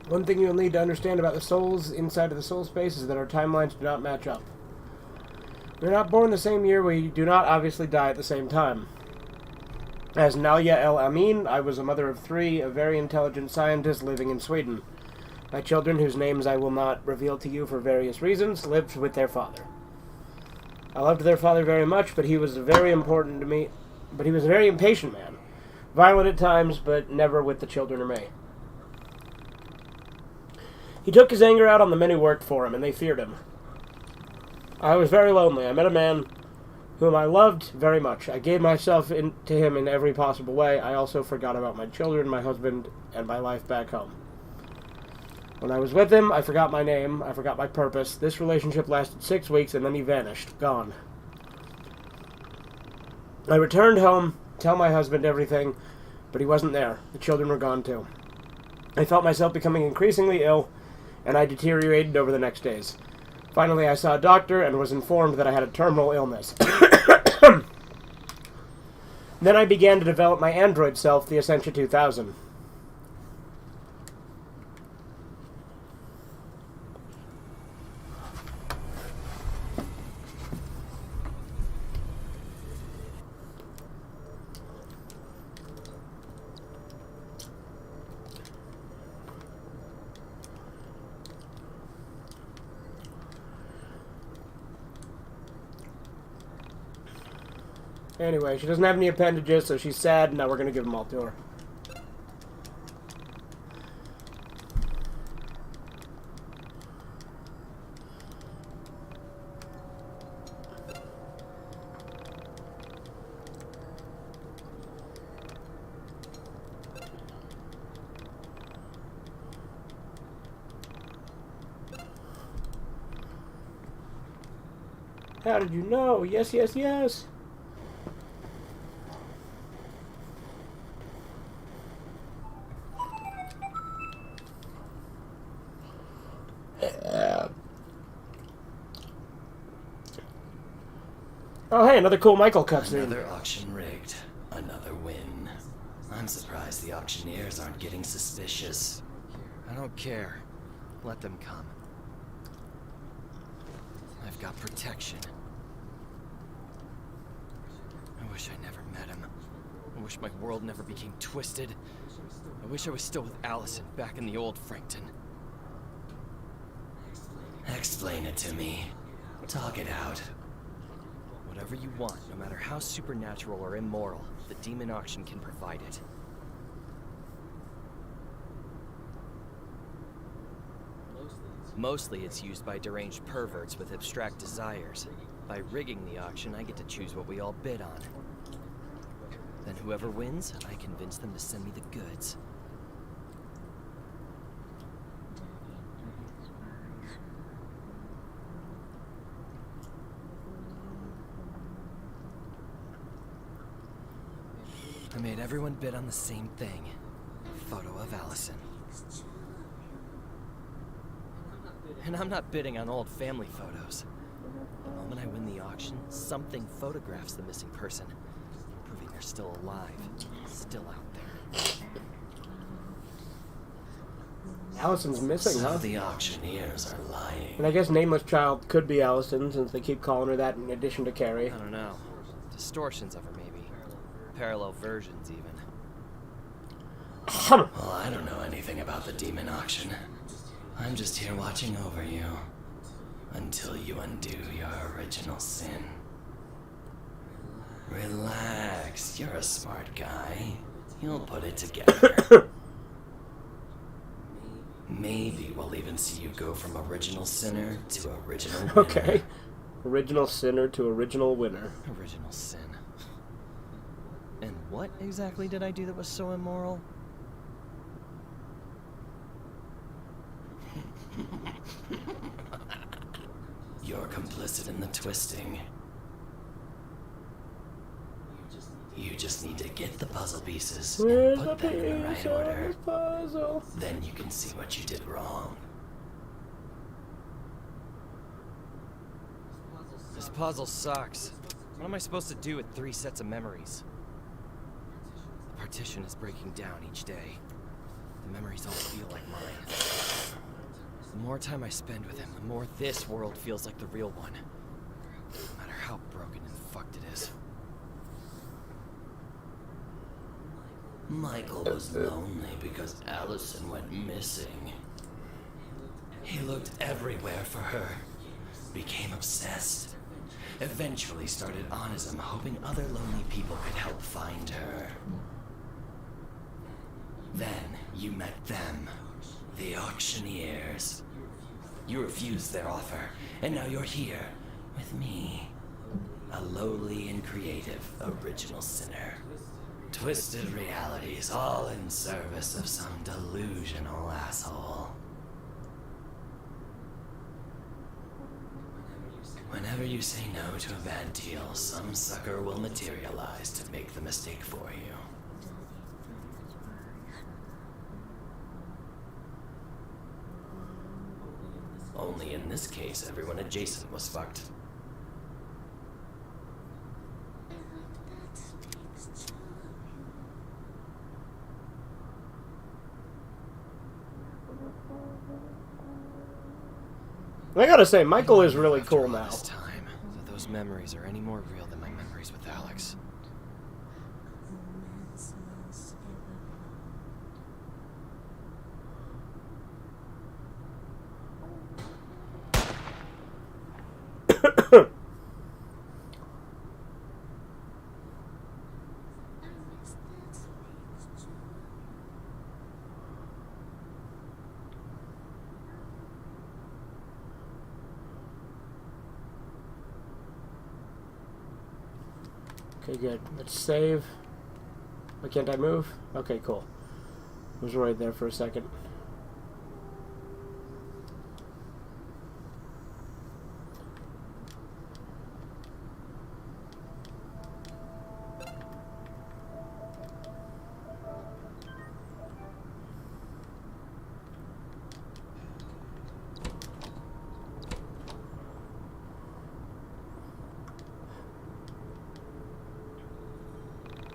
One thing you'll need to understand about the souls inside of the soul space is that our timelines do not match up. We're not born the same year, we do not obviously die at the same time. As Nalia El Amin, I was a mother of 3, a very intelligent scientist living in Sweden. My children, whose names I will not reveal to you for various reasons, lived with their father. I loved their father very much, but he was very important to me. But he was a very impatient man. Violent at times, but never with the children or me. He took his anger out on the men who worked for him, and they feared him. I was very lonely. I met a man whom I loved very much. I gave myself to him in every possible way. I also forgot about my children, my husband, and my life back home. When I was with him, I forgot my name. I forgot my purpose. This relationship lasted 6 weeks, and then he vanished. Gone. I returned home, tell my husband everything, but he wasn't there. The children were gone too. I felt myself becoming increasingly ill, and I deteriorated over the next days. Finally, I saw a doctor and was informed that I had a terminal illness. Then I began to develop my android self, the Essentia 2000. Anyway, she doesn't have any appendages, so she's sad. Now we're going to give them all to her. How did you know? Yes, yes, yes. Oh, hey, another cool Michael cutscene. Another auction rigged. Another win. I'm surprised the auctioneers aren't getting suspicious. I don't care. Let them come. I've got protection. I wish I never met him. I wish my world never became twisted. I wish I was still with Allison back in the old Frankton. Explain it to me. Talk it out. Whatever you want, no matter how supernatural or immoral, the demon auction can provide it. Mostly it's used by deranged perverts with abstract desires. By rigging the auction, I get to choose what we all bid on. Then whoever wins, I convince them to send me the goods. I made everyone bid on the same thing. A photo of Allison. And I'm not bidding on old family photos. The moment I win the auction, something photographs the missing person, proving they're still alive, still out there. Allison's missing, So huh? the auctioneers are lying. And I guess Nameless Child could be Allison, since they keep calling her that in addition to Carrie. I don't know. Distortions of her, maybe. Parallel versions, even. Well, I don't know anything about the demon auction. I'm just here watching over you. Until you undo your original sin. Relax, you're a smart guy. You'll put it together. Maybe we'll even see you go from original sinner to original winner. Okay. Original sinner to original winner. Original sin. And what exactly did I do that was so immoral? You're complicit in the twisting. You just need to get the puzzle pieces and put them in the right order. Puzzle? Then you can see what you did wrong. This puzzle sucks. What am I supposed to do with 3 sets of memories? The partition is breaking down each day. The memories all feel like mine. The more time I spend with him, the more this world feels like the real one. No matter how broken and fucked it is. Michael was lonely because Allison went missing. He looked everywhere for her, became obsessed, eventually started onism, hoping other lonely people could help find her. Then you met them, the auctioneers. You refused their offer, and now you're here with me, a lowly and creative original sinner. Twisted realities, all in service of some delusional asshole. Whenever you say no to a bad deal, some sucker will materialize to make the mistake for you. Only in this case, everyone adjacent was fucked. I gotta say, Michael is really cool now. This time, that those memories are any more real than my memories with Alex. Okay, good. Let's save. Why can't I move? Okay, cool. I was right there for a second.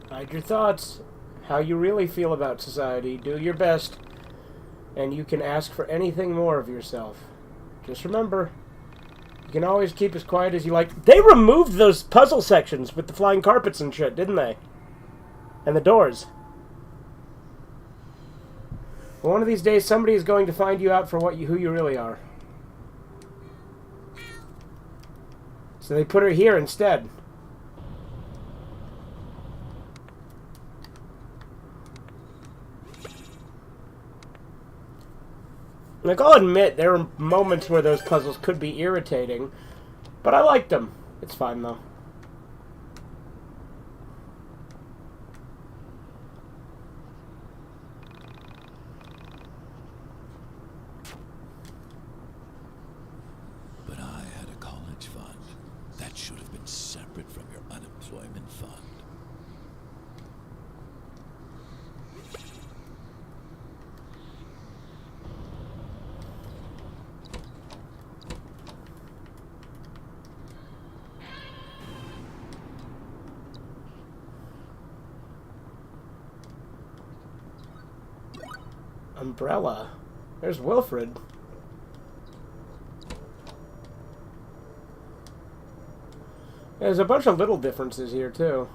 Hide your thoughts. How you really feel about society. Do your best. And you can ask for anything more of yourself. Just remember, you can always keep as quiet as you like. They removed those puzzle sections with the flying carpets and shit, didn't they? And the doors. Well, one of these days, somebody is going to find you out for who you really are. So they put her here instead. Like, I'll admit, there are moments where those puzzles could be irritating, but I liked them. It's fine, though. But I had a college fund. That should have been separate from your unemployment fund. Umbrella. There's Wilfred. There's a bunch of little differences here, too.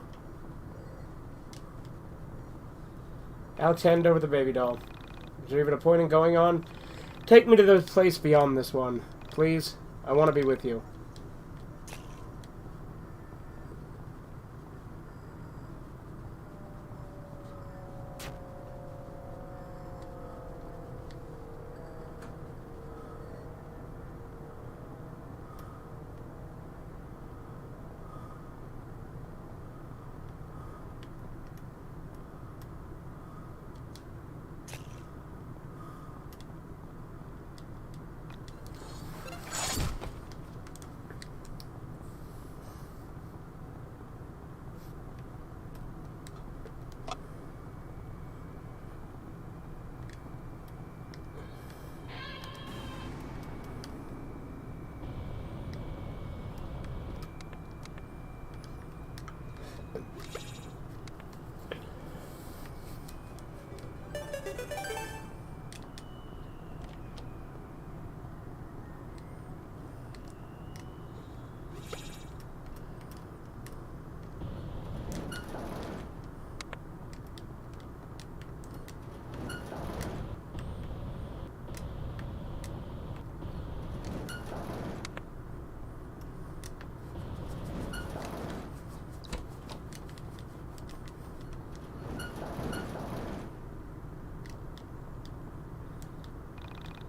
Alex, hand over the baby doll. Is there even a point in going on? Take me to the place beyond this one. Please. I want to be with you.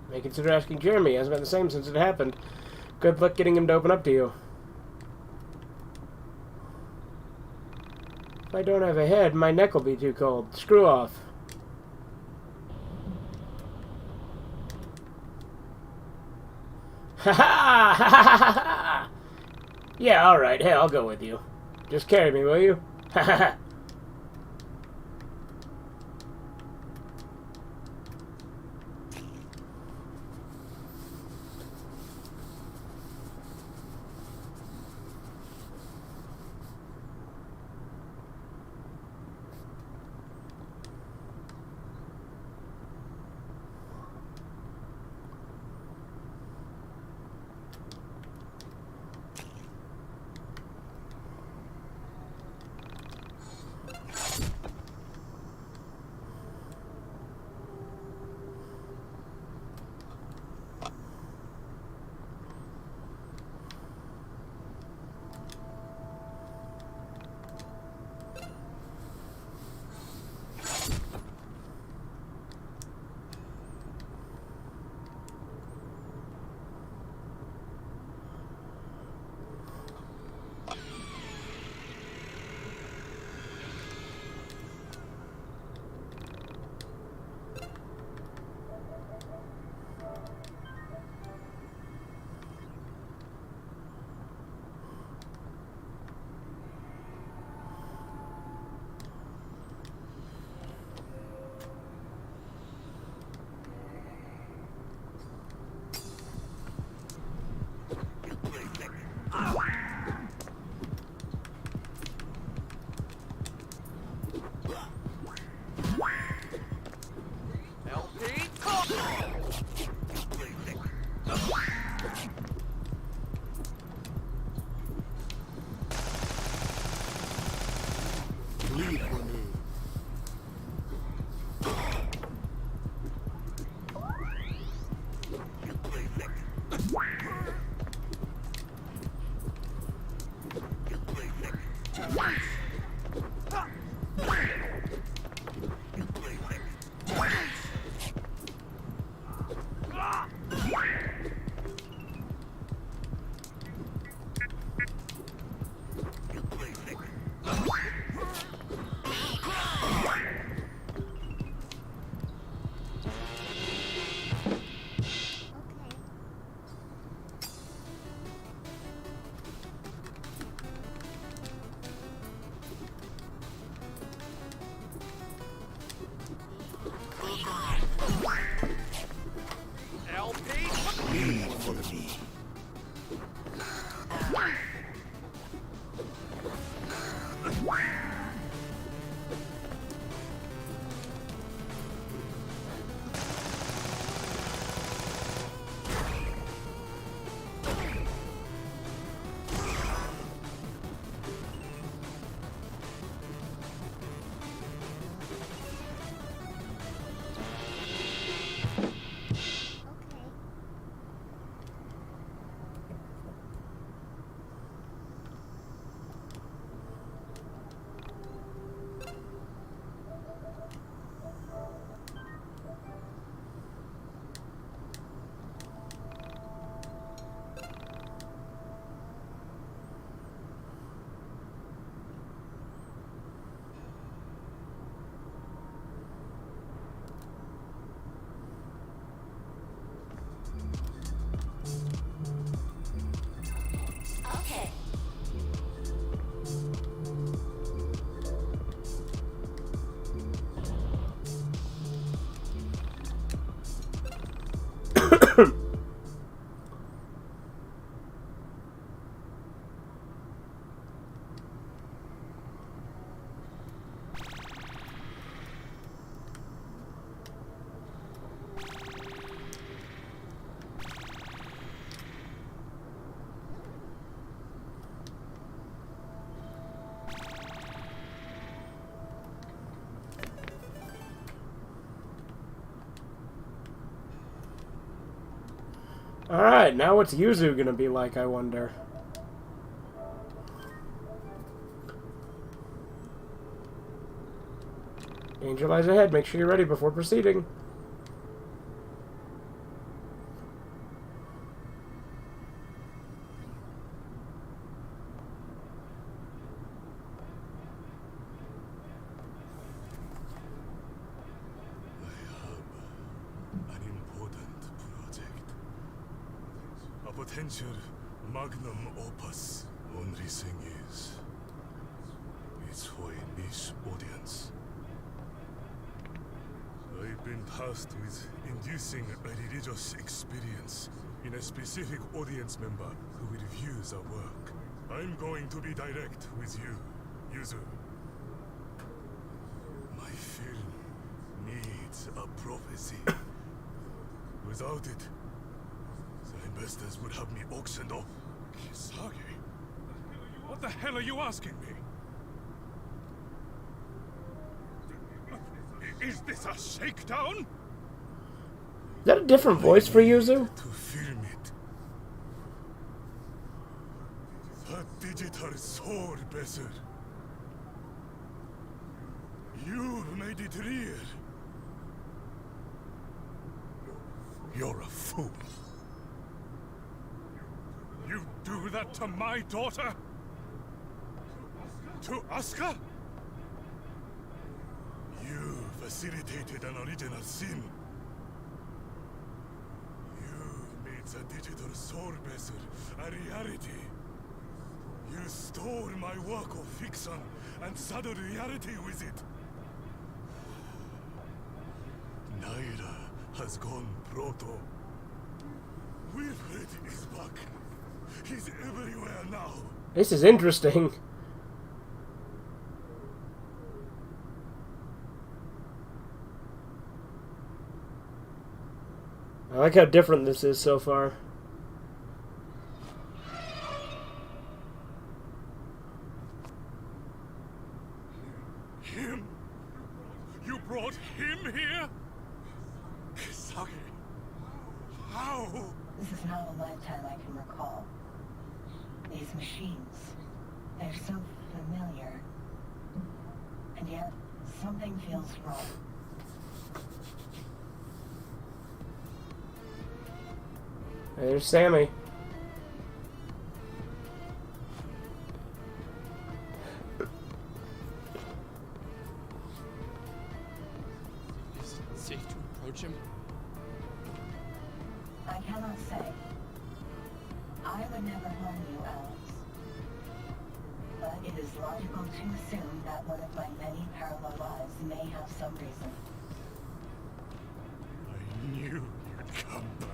May consider asking Jeremy. He hasn't been the same since it happened. Good luck getting him to open up to you. If I don't have a head, my neck will be too cold. Screw off. Ha ha! Ha ha ha ha! Yeah, alright. Hey, I'll go with you. Just carry me, will you? Ha ha ha! Alright, now what's Yuzu gonna be like, I wonder? Angel eyes ahead, make sure you're ready before proceeding. Potential magnum opus. Only thing is, it's for a niche audience. I've been tasked with inducing a religious experience in a specific audience member who will view the work. I'm going to be direct with you, Yuzu. My film needs a prophecy. Without it, the investors would have me auctioned off. Kisage? What the hell are you asking me? Is this a shakedown? Is that a different voice for Yuzu? To film it. The digital soul bezel. You made it real. You're a fool. You do that to my daughter? To Asuka? You facilitated an original sin. You made the digital soul bezel a reality. You stole my work of fiction and saddled reality with it. Naira has gone proto. Wilfred is back. He's everywhere now. This is interesting. I like how different this is so far. Him? You brought him here? Kisage? How? This is not a lifetime I can recall. These machines, they're so familiar. And yet, something feels wrong. There's Sammy. Is it safe to approach him? I cannot say. I would never harm you, Alex. But it is logical to assume that one of my many parallel lives may have some reason. I knew you'd come back.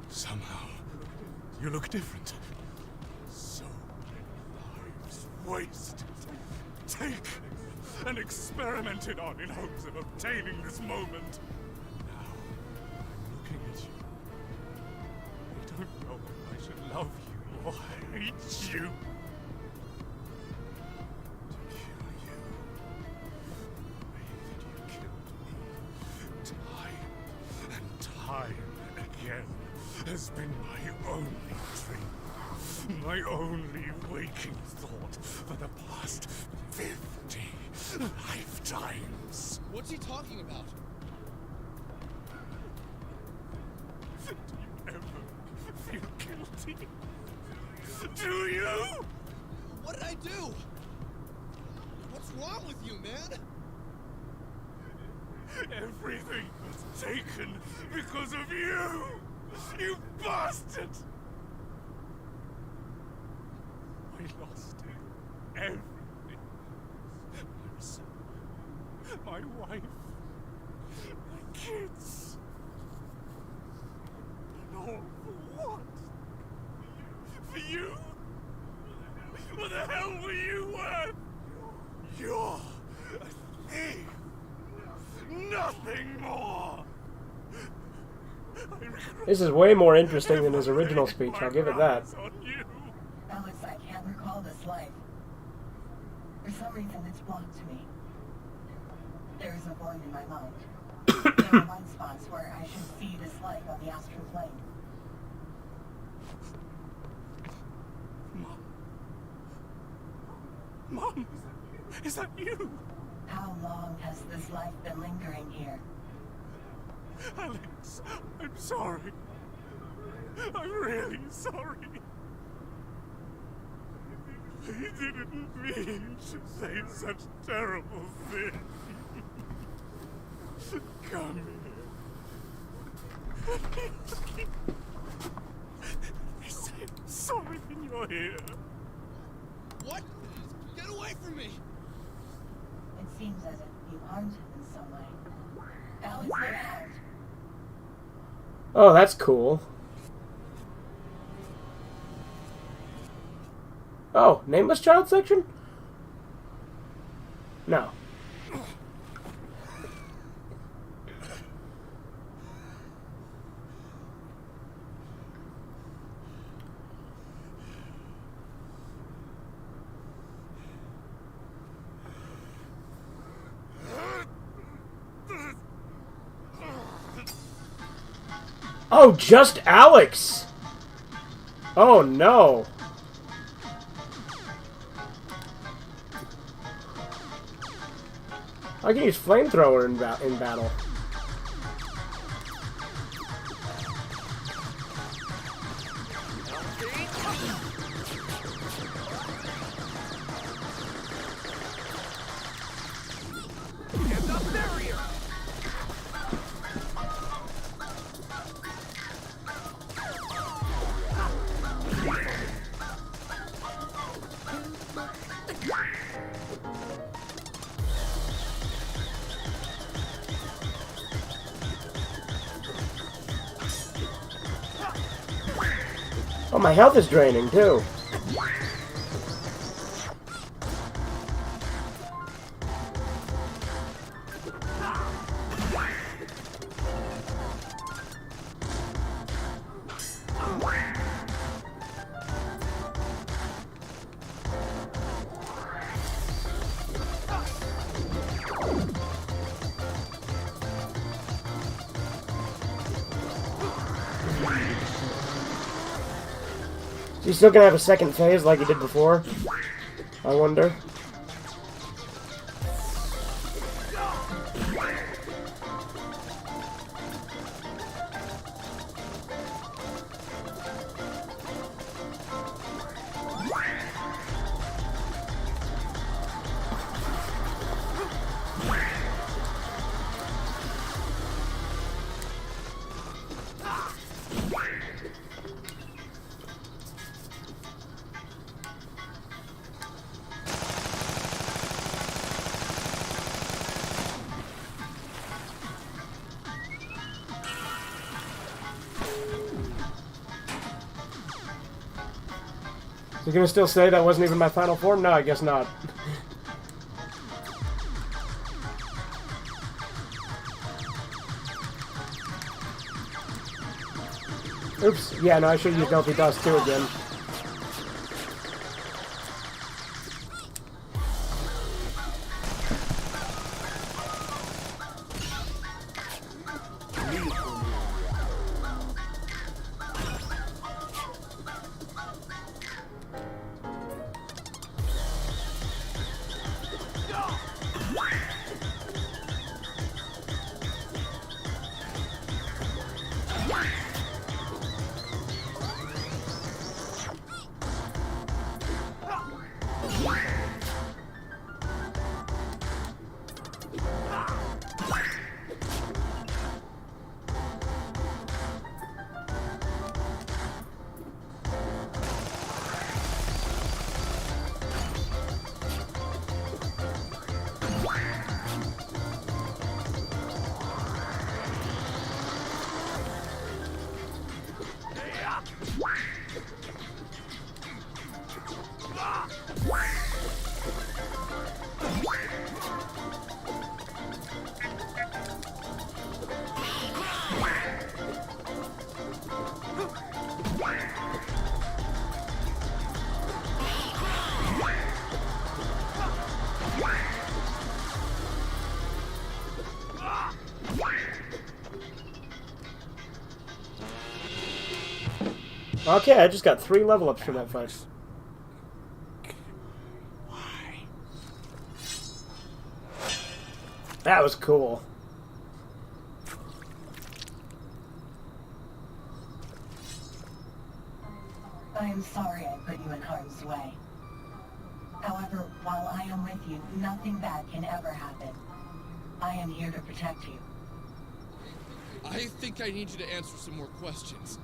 Somehow, you look different. So many lives wasted. Taken and experimented on in hopes of obtaining this moment. Now, I'm looking at you. I don't know if I should love you or hate you. To kill you, the way that you killed me, time and time again, has been my only dream. My only waking thought for the past 50 lifetimes. What's he talking about? Do you ever feel guilty? Do you? What did I do? What's wrong with you, man? Everything was taken because of you! You bastard! I lost everything. My son, my wife, my kids. And all for what? For you? What the hell were you worth? You're a thief. Nothing more. This is way more interesting than his original speech, I'll give it that. Alex, I can't recall this life. For some reason, it's blocked to me. There is a void in my mind. There are blind spots where I should see this life on the astral plane. Mom, is that you? How long has this life been lingering here? Alex, I'm sorry. I'm really sorry. I didn't mean to say such terrible things. Come here. Say sorry when you're here. What? Get away from me! It seems as if you harmed him in some way. Alex, get out. Oh, that's cool. Oh, nameless child section? No. Oh, just Alex! Oh no! I can use flamethrower in battle. Oh, my health is draining, too. He's still gonna have a second phase like he did before? I wonder. You gonna still say that wasn't even my final form? No, I guess not. Oops. Yeah, no, I should use Delphi Dust 2 again. Okay, I just got 3 level ups from that fight. That was cool. I am sorry I put you in harm's way. However, while I am with you, nothing bad can ever happen. I am here to protect you. I think I need you to answer some more questions.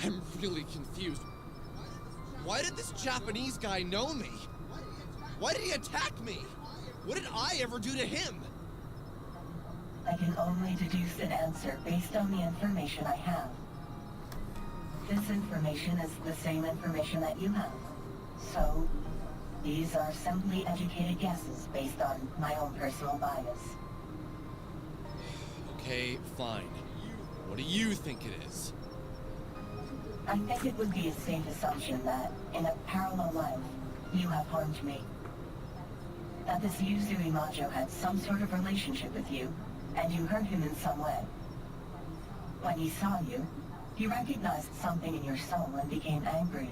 I'm really confused. Why did this Japanese guy know me? Why did he attack me? What did I ever do to him? I can only deduce an answer based on the information I have. This information is the same information that you have. So, these are simply educated guesses based on my own personal bias. Okay, fine. What do you think it is? I think it would be a safe assumption that, in a parallel life, you have harmed me. That this Yuzui Majo had some sort of relationship with you, and you hurt him in some way. When he saw you, he recognized something in your soul and became angry.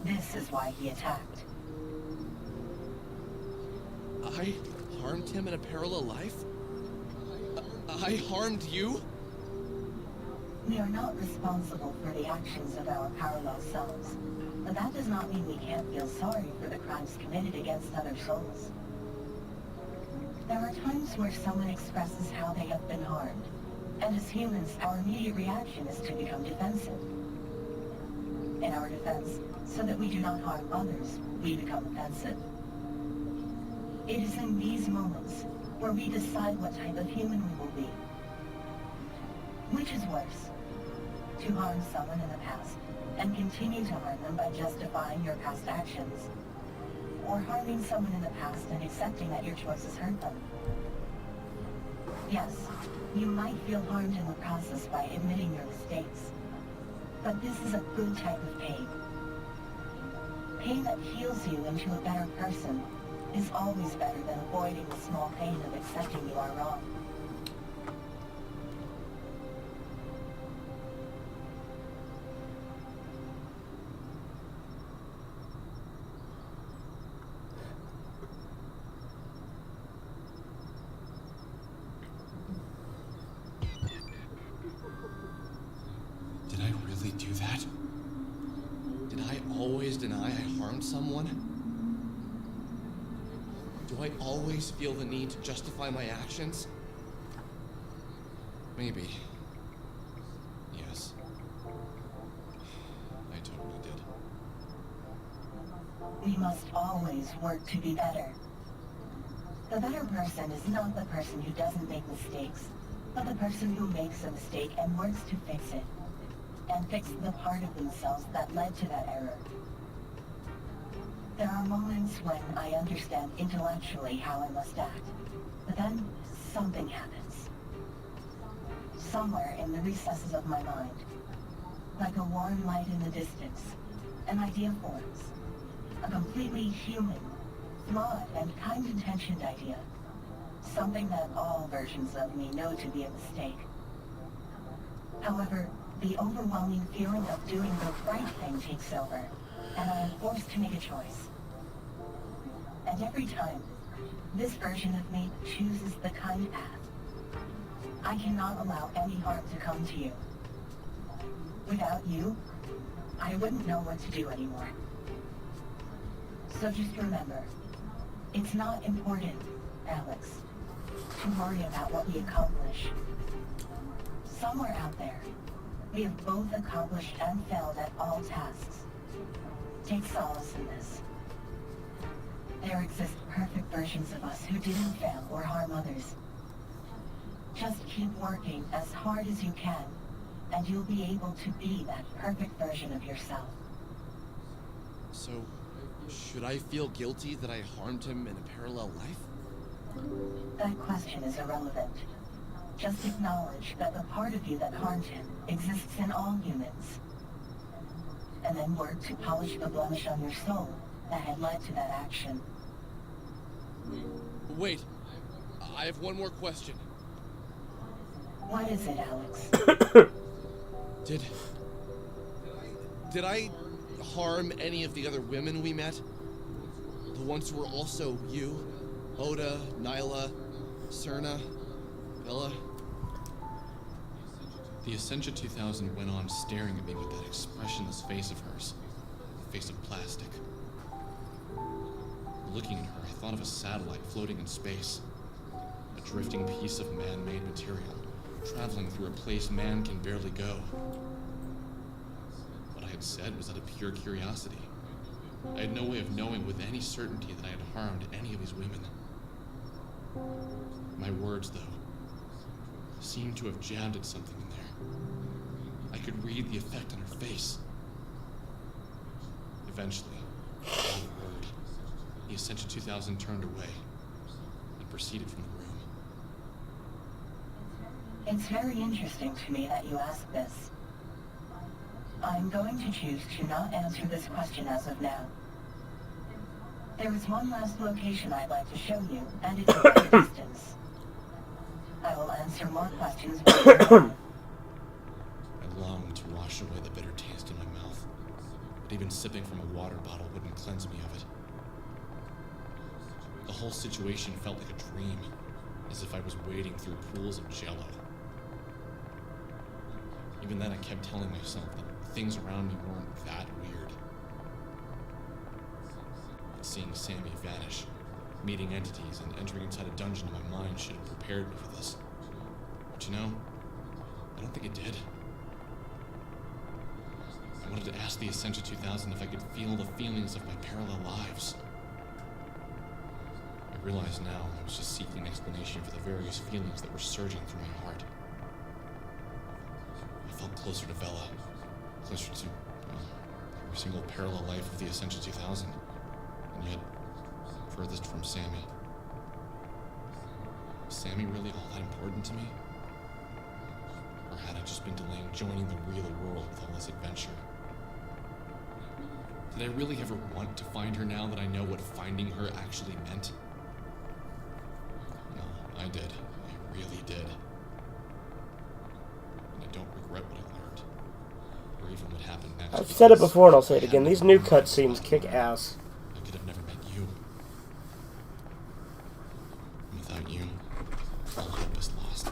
This is why he attacked. I harmed him in a parallel life? I harmed you? We are not responsible for the actions of our parallel selves, but that does not mean we can't feel sorry for the crimes committed against other souls. There are times where someone expresses how they have been harmed, and as humans, our immediate reaction is to become defensive. In our defense, so that we do not harm others, we become offensive. It is in these moments where we decide what type of human we will be. Which is worse? To harm someone in the past, and continue to harm them by justifying your past actions, or harming someone in the past and accepting that your choices hurt them. Yes, you might feel harmed in the process by admitting your mistakes, but this is a good type of pain. Pain that heals you into a better person is always better than avoiding the small pain of accepting you are wrong. Did I really do that? Did I always deny I harmed someone? Do I always feel the need to justify my actions? Maybe. Yes. I totally did. We must always work to be better. The better person is not the person who doesn't make mistakes, but the person who makes a mistake and works to fix it, and fix the part of themselves that led to that error. There are moments when I understand intellectually how I must act, but then something happens. Somewhere in the recesses of my mind, like a warm light in the distance, an idea forms. A completely human, flawed, and kind-intentioned idea. Something that all versions of me know to be a mistake. However, the overwhelming feeling of doing the right thing takes over, and I am forced to make a choice. And every time, this version of me chooses the kind path. I cannot allow any harm to come to you. Without you, I wouldn't know what to do anymore. So just remember, it's not important, Alex, to worry about what we accomplish. Somewhere out there, we have both accomplished and failed at all tasks. Take solace in this. There exist perfect versions of us who didn't fail or harm others. Just keep working as hard as you can, and you'll be able to be that perfect version of yourself. So, should I feel guilty that I harmed him in a parallel life? That question is irrelevant. Just acknowledge that the part of you that harmed him exists in all humans. And then work to polish the blemish on your soul that had led to that action. Wait, I have one more question. What is it, Alex? Did I harm any of the other women we met? The ones who were also you? Oda, Nyla, Serna, Bella? The Essentia 2000 went on staring at me with that expressionless face of hers. A face of plastic. Looking at her, I thought of a satellite floating in space. A drifting piece of man-made material, traveling through a place man can barely go. What I had said was out of pure curiosity. I had no way of knowing with any certainty that I had harmed any of these women. My words, though, seemed to have jabbed at something in there. I could read the effect on her face. Eventually, without a word, the Essentia 2000 turned away and proceeded from the room. It's very interesting to me that you ask this. I'm going to choose to not answer this question as of now. There is one last location I'd like to show you, and it's at a distance. I will answer more questions later. I longed to wash away the bitter taste in my mouth, but even sipping from a water bottle wouldn't cleanse me of it. The whole situation felt like a dream, as if I was wading through pools of jello. Even then, I kept telling myself that things around me weren't that weird. But seeing Sammy vanish, meeting entities, and entering inside a dungeon in my mind should have prepared me for this. But you know, I don't think it did. I wanted to ask the Essentia 2000 if I could feel the feelings of my parallel lives. I realize now I was just seeking an explanation for the various feelings that were surging through my heart. I felt closer to Bella, closer to every single parallel life of the Essentia 2000, and yet furthest from Sammy. Was Sammy really all that important to me? Or had I just been delaying joining the real world with all this adventure? Did I really ever want to find her now that I know what finding her actually meant? No, I did. I really did. And I don't regret what I learned. Or even what happened next. I've said it before and I'll say it again. These new cutscenes kick ass. I could have never met you. And without you, all hope is lost.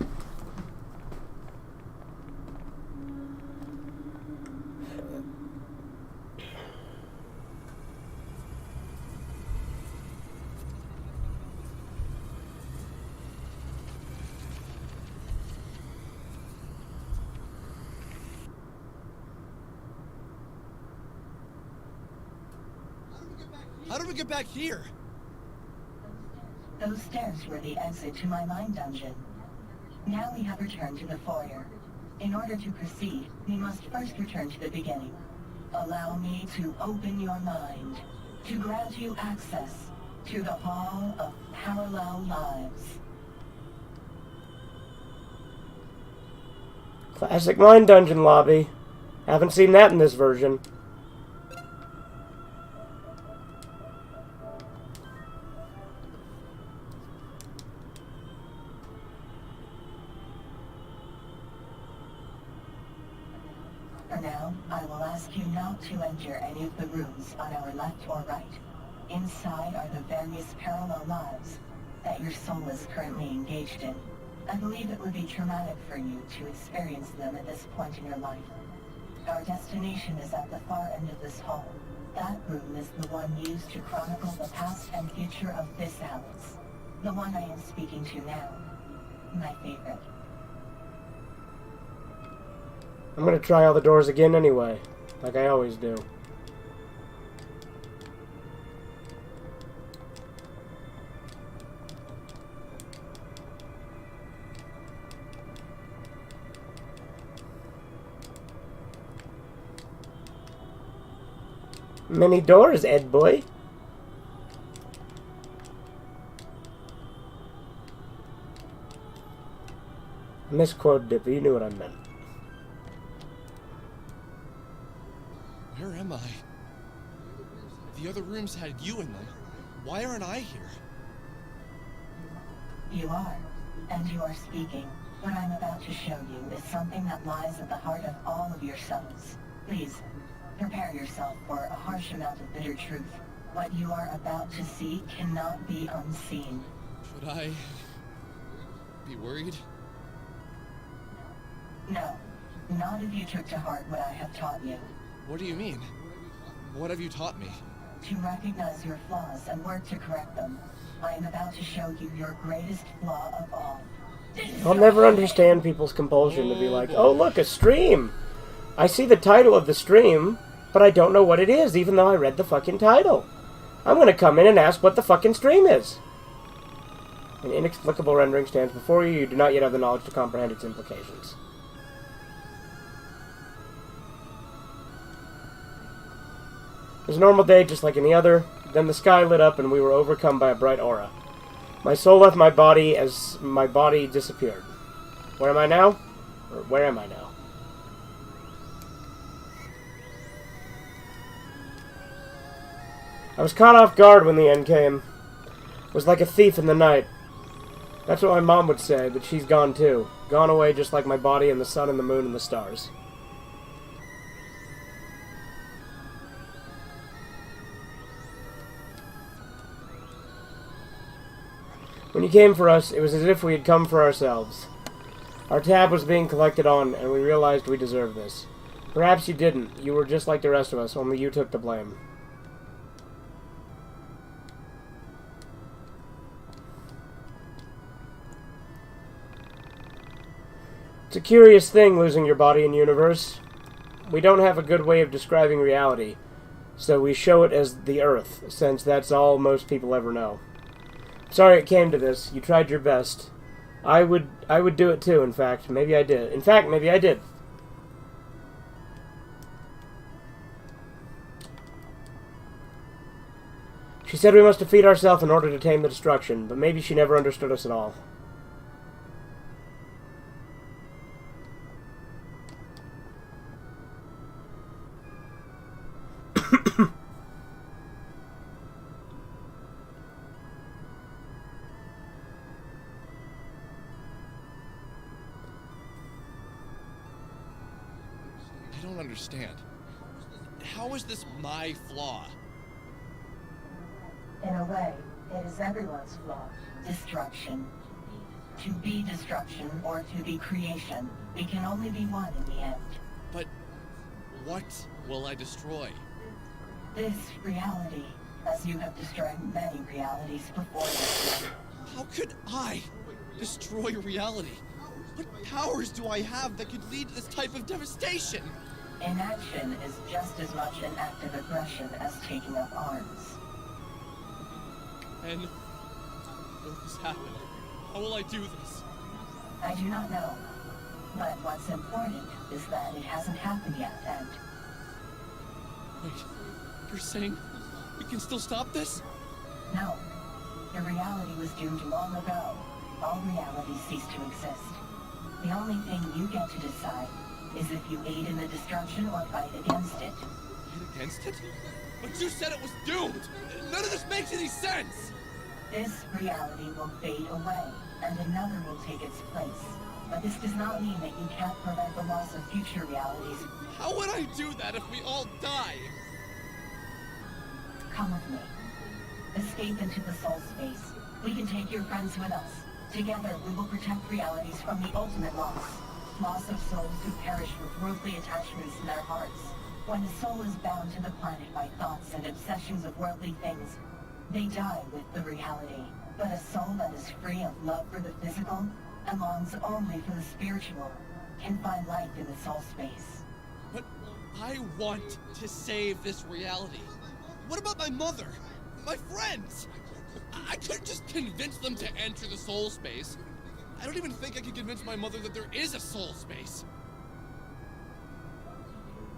How did we get back here? Those stairs were the exit to my mind dungeon. Now we have returned to the foyer. In order to proceed, we must first return to the beginning. Allow me to open your mind to grant you access to the Hall of Parallel Lives. Classic Mind Dungeon lobby. Haven't seen that in this version. For now, I will ask you not to enter any of the rooms on our left or right. Inside are the various parallel lives that your soul is currently engaged in. I believe it would be traumatic for you to experience them at this point in your life. Our destination is at the far end of this hall. That room is the one used to chronicle the past and future of this Alice. The one I am speaking to now. My favorite. I'm gonna try all the doors again anyway, like I always do. Many doors, Ed boy. Misquoted it, but you knew what I meant. Where am I? The other rooms had you in them. Why aren't I here? You are, and you are speaking. What I'm about to show you is something that lies at the heart of all of yourselves. Please, prepare yourself for a harsh amount of bitter truth. What you are about to see cannot be unseen. Should I be worried? No, not if you took to heart what I have taught you. What do you mean? What have you taught me? To recognize your flaws and work to correct them. I am about to show you your greatest flaw of all. I'll never understand people's compulsion to be like, oh look, a stream! I see the title of the stream, but I don't know what it is, even though I read the fucking title. I'm gonna come in and ask what the fucking stream is. An inexplicable rendering stands before you. You do not yet have the knowledge to comprehend its implications. It was a normal day, just like any other. Then the sky lit up and we were overcome by a bright aura. My soul left my body as my body disappeared. Where am I now? Or where am I now? I was caught off guard when the end came. It was like a thief in the night. That's what my mom would say, but she's gone too. Gone away just like my body and the sun and the moon and the stars. When you came for us, it was as if we had come for ourselves. Our tab was being collected on, and we realized we deserved this. Perhaps you didn't. You were just like the rest of us, only you took the blame. It's a curious thing, losing your body and universe. We don't have a good way of describing reality, so we show it as the Earth, since that's all most people ever know. Sorry it came to this. You tried your best. I would do it too, in fact. Maybe I did. In fact, maybe I did. She said we must defeat ourselves in order to tame the destruction, but maybe she never understood us at all. I don't understand. How is this my flaw? In a way, it is everyone's flaw. Destruction. To be destruction or to be creation, we can only be one in the end. But what will I destroy? This reality, as you have destroyed many realities before this one. How could I destroy reality? What powers do I have that could lead to this type of devastation? Inaction is just as much an act of aggression as taking up arms. And will this happen? How will I do this? I do not know. But what's important is that it hasn't happened yet, and... Wait, you're saying We can still stop this? No. Your reality was doomed long ago. All realities cease to exist. The only thing you get to decide is if you aid in the destruction or fight against it. Fight against it? But you said it was doomed! None of this makes any sense! This reality will fade away, and another will take its place. But this does not mean that you can't prevent the loss of future realities. How would I do that if we all die? Come with me. Escape into the soul space. We can take your friends with us. Together, we will protect realities from the ultimate loss. Loss of souls who perish with worldly attachments in their hearts. When a soul is bound to the planet by thoughts and obsessions of worldly things, they die with the reality. But a soul that is free of love for the physical and longs only for the spiritual can find life in the soul space. But I want to save this reality. What about my mother? My friends? I couldn't just convince them to enter the soul space. I don't even think I could convince my mother that there is a soul space.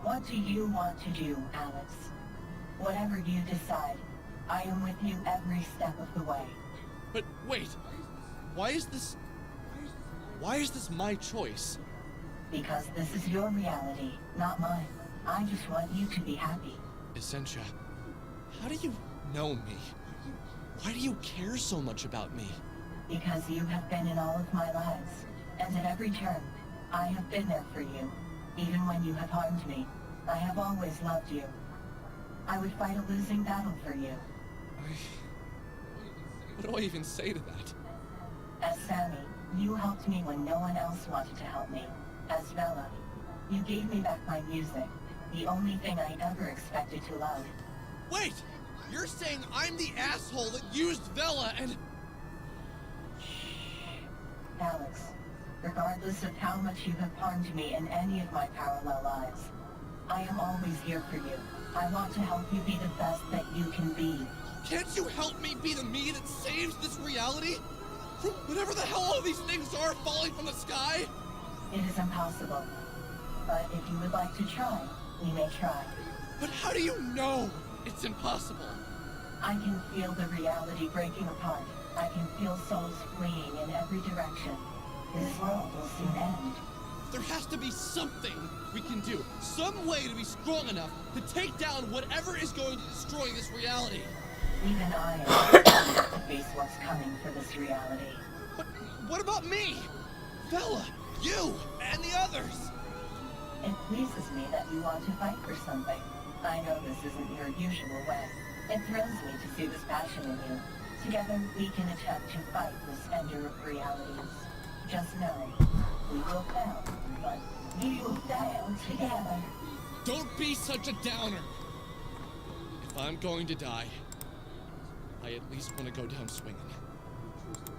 What do you want to do, Alex? Whatever you decide, I am with you every step of the way. But wait, why is this my choice? Because this is your reality, not mine. I just want you to be happy. Essentia, how do you know me? Why do you care so much about me? Because you have been in all of my lives, and at every turn, I have been there for you. Even when you have harmed me, I have always loved you. I would fight a losing battle for you. What do I even say to that? As Sammy, you helped me when no one else wanted to help me. As Vela, you gave me back my music, the only thing I ever expected to love. Wait! You're saying I'm the asshole that used Vela and... Alex, regardless of how much you have harmed me in any of my parallel lives, I am always here for you. I want to help you be the best that you can be. Can't you help me be the me that saves this reality? From whatever the hell all these things are falling from the sky? It is impossible. But if you would like to try, we may try. But how do you know it's impossible? I can feel the reality breaking apart. I can feel souls fleeing in every direction. This world will soon end. There has to be something we can do. Some way to be strong enough to take down whatever is going to destroy this reality. Even I am ready to face what's coming for this reality. But what about me? Vela, you, and the others. It pleases me that you want to fight for something. I know this isn't your usual way. It thrills me to see this passion in you. Together, we can attempt to fight this ender of realities. Just know, we will fail, but we will fail together. Don't be such a downer. If I'm going to die, I at least want to go down swinging.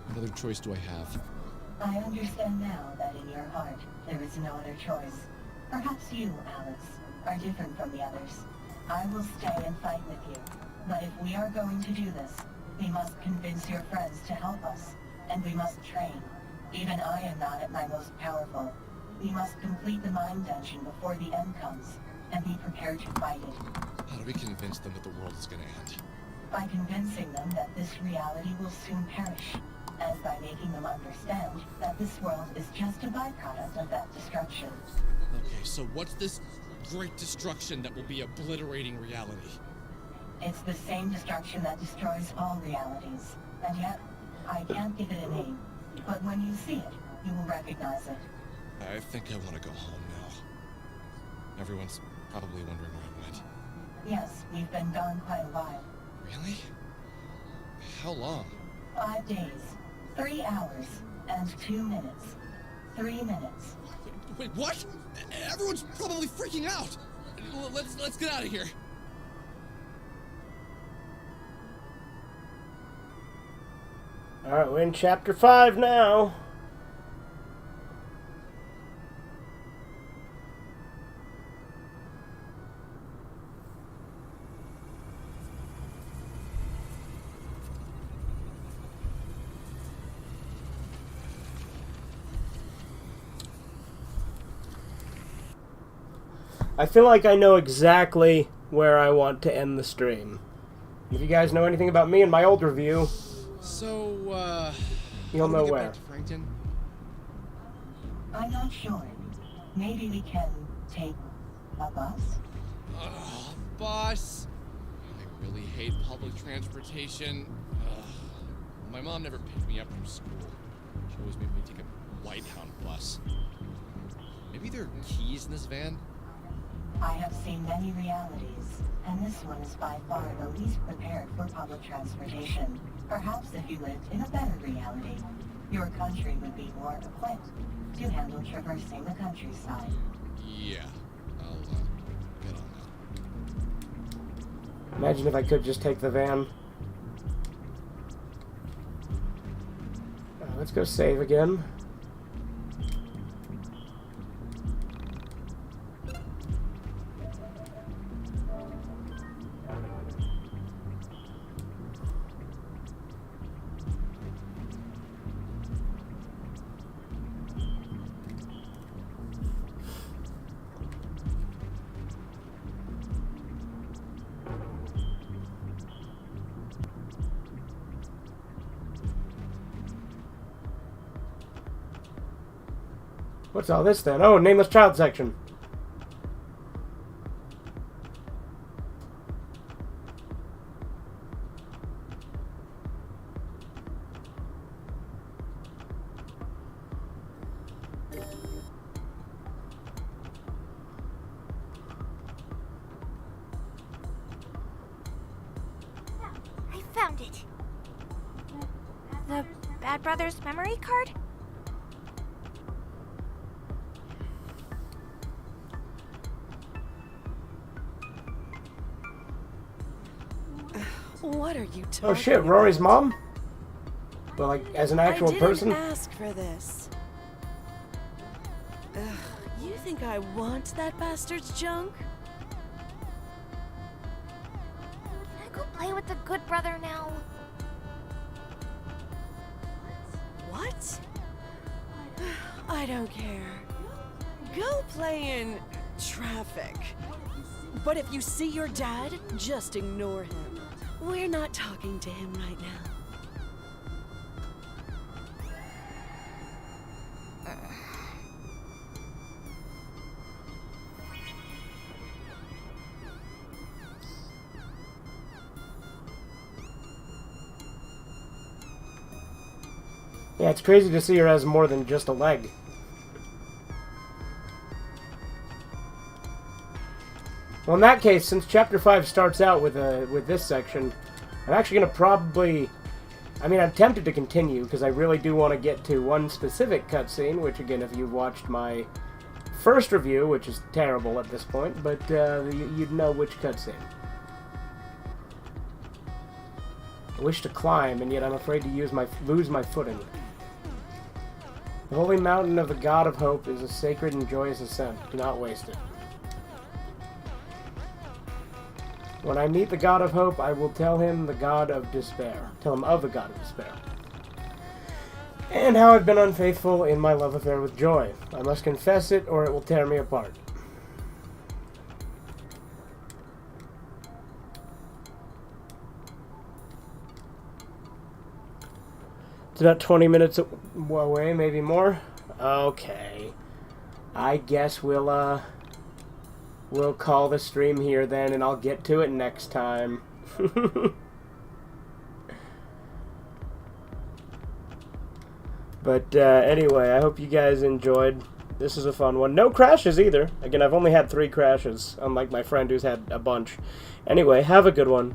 What other choice do I have? I understand now that in your heart, there is no other choice. Perhaps you, Alex, are different from the others. I will stay and fight with you. But if we are going to do this, we must convince your friends to help us, and we must train. Even I am not at my most powerful. We must complete the mind dungeon before the end comes, and be prepared to fight it. How do we convince them that the world is going to end? By convincing them that this reality will soon perish, and by making them understand that this world is just a byproduct of that destruction. Okay, so what's this great destruction that will be obliterating reality? It's the same destruction that destroys all realities, and yet, I can't give it a name. But when you see it, you will recognize it. I think I want to go home now. Everyone's probably wondering where I went. Yes, we've been gone quite a while. Really? How long? 5 days, 3 hours, and 2 minutes. 3 minutes. Wait, what? Everyone's probably freaking out. Let's get out of here. Alright, we're in chapter 5 now. I feel like I know exactly where I want to end the stream. If you guys know anything about me and my old review, So, you'll how do know we get where. back to Frankton? I'm not sure. Maybe we can take a bus? Ugh, bus. I really hate public transportation. Ugh. My mom never picked me up from school. She always made me take a Whitehorn bus. Maybe there are keys in this van? I have seen many realities, and this one is by far the least prepared for public transportation. Perhaps if you lived in a better reality, your country would be more equipped to handle traversing the countryside. Yeah, I'll get on that. Imagine if I could just take the van. Let's go save again. What's all this then? Oh, nameless child section. I found it. The Bad Brothers memory card? What are you talking Oh shit, Rory's mom? Well, like, as an actual I didn't person? ask for this. Ugh, you think I want that bastard's junk? Can I go play with the good brother now? What? I don't care. Go play in traffic. But if you see your dad, just ignore him. We're not talking to him right now. Yeah, it's crazy to see her as more than just a leg. Well, in that case, since Chapter 5 starts out with this section, I'm actually going to probably... I mean, I'm tempted to continue, because I really do want to get to one specific cutscene, which, again, if you've watched my first review, which is terrible at this point, but you'd know which cutscene. I wish to climb, and yet I'm afraid to lose my footing. The holy mountain of the God of Hope is a sacred and joyous ascent. Do not waste it. When I meet the God of Hope, I will tell him the God of Despair. Tell him of the God of Despair. And how I've been unfaithful in my love affair with Joy. I must confess it, or it will tear me apart. It's about 20 minutes away, maybe more. Okay. I guess we'll call the stream here then, and I'll get to it next time. But anyway, I hope you guys enjoyed. This is a fun one. No crashes either. Again, I've only had 3 crashes, unlike my friend who's had a bunch. Anyway, have a good one.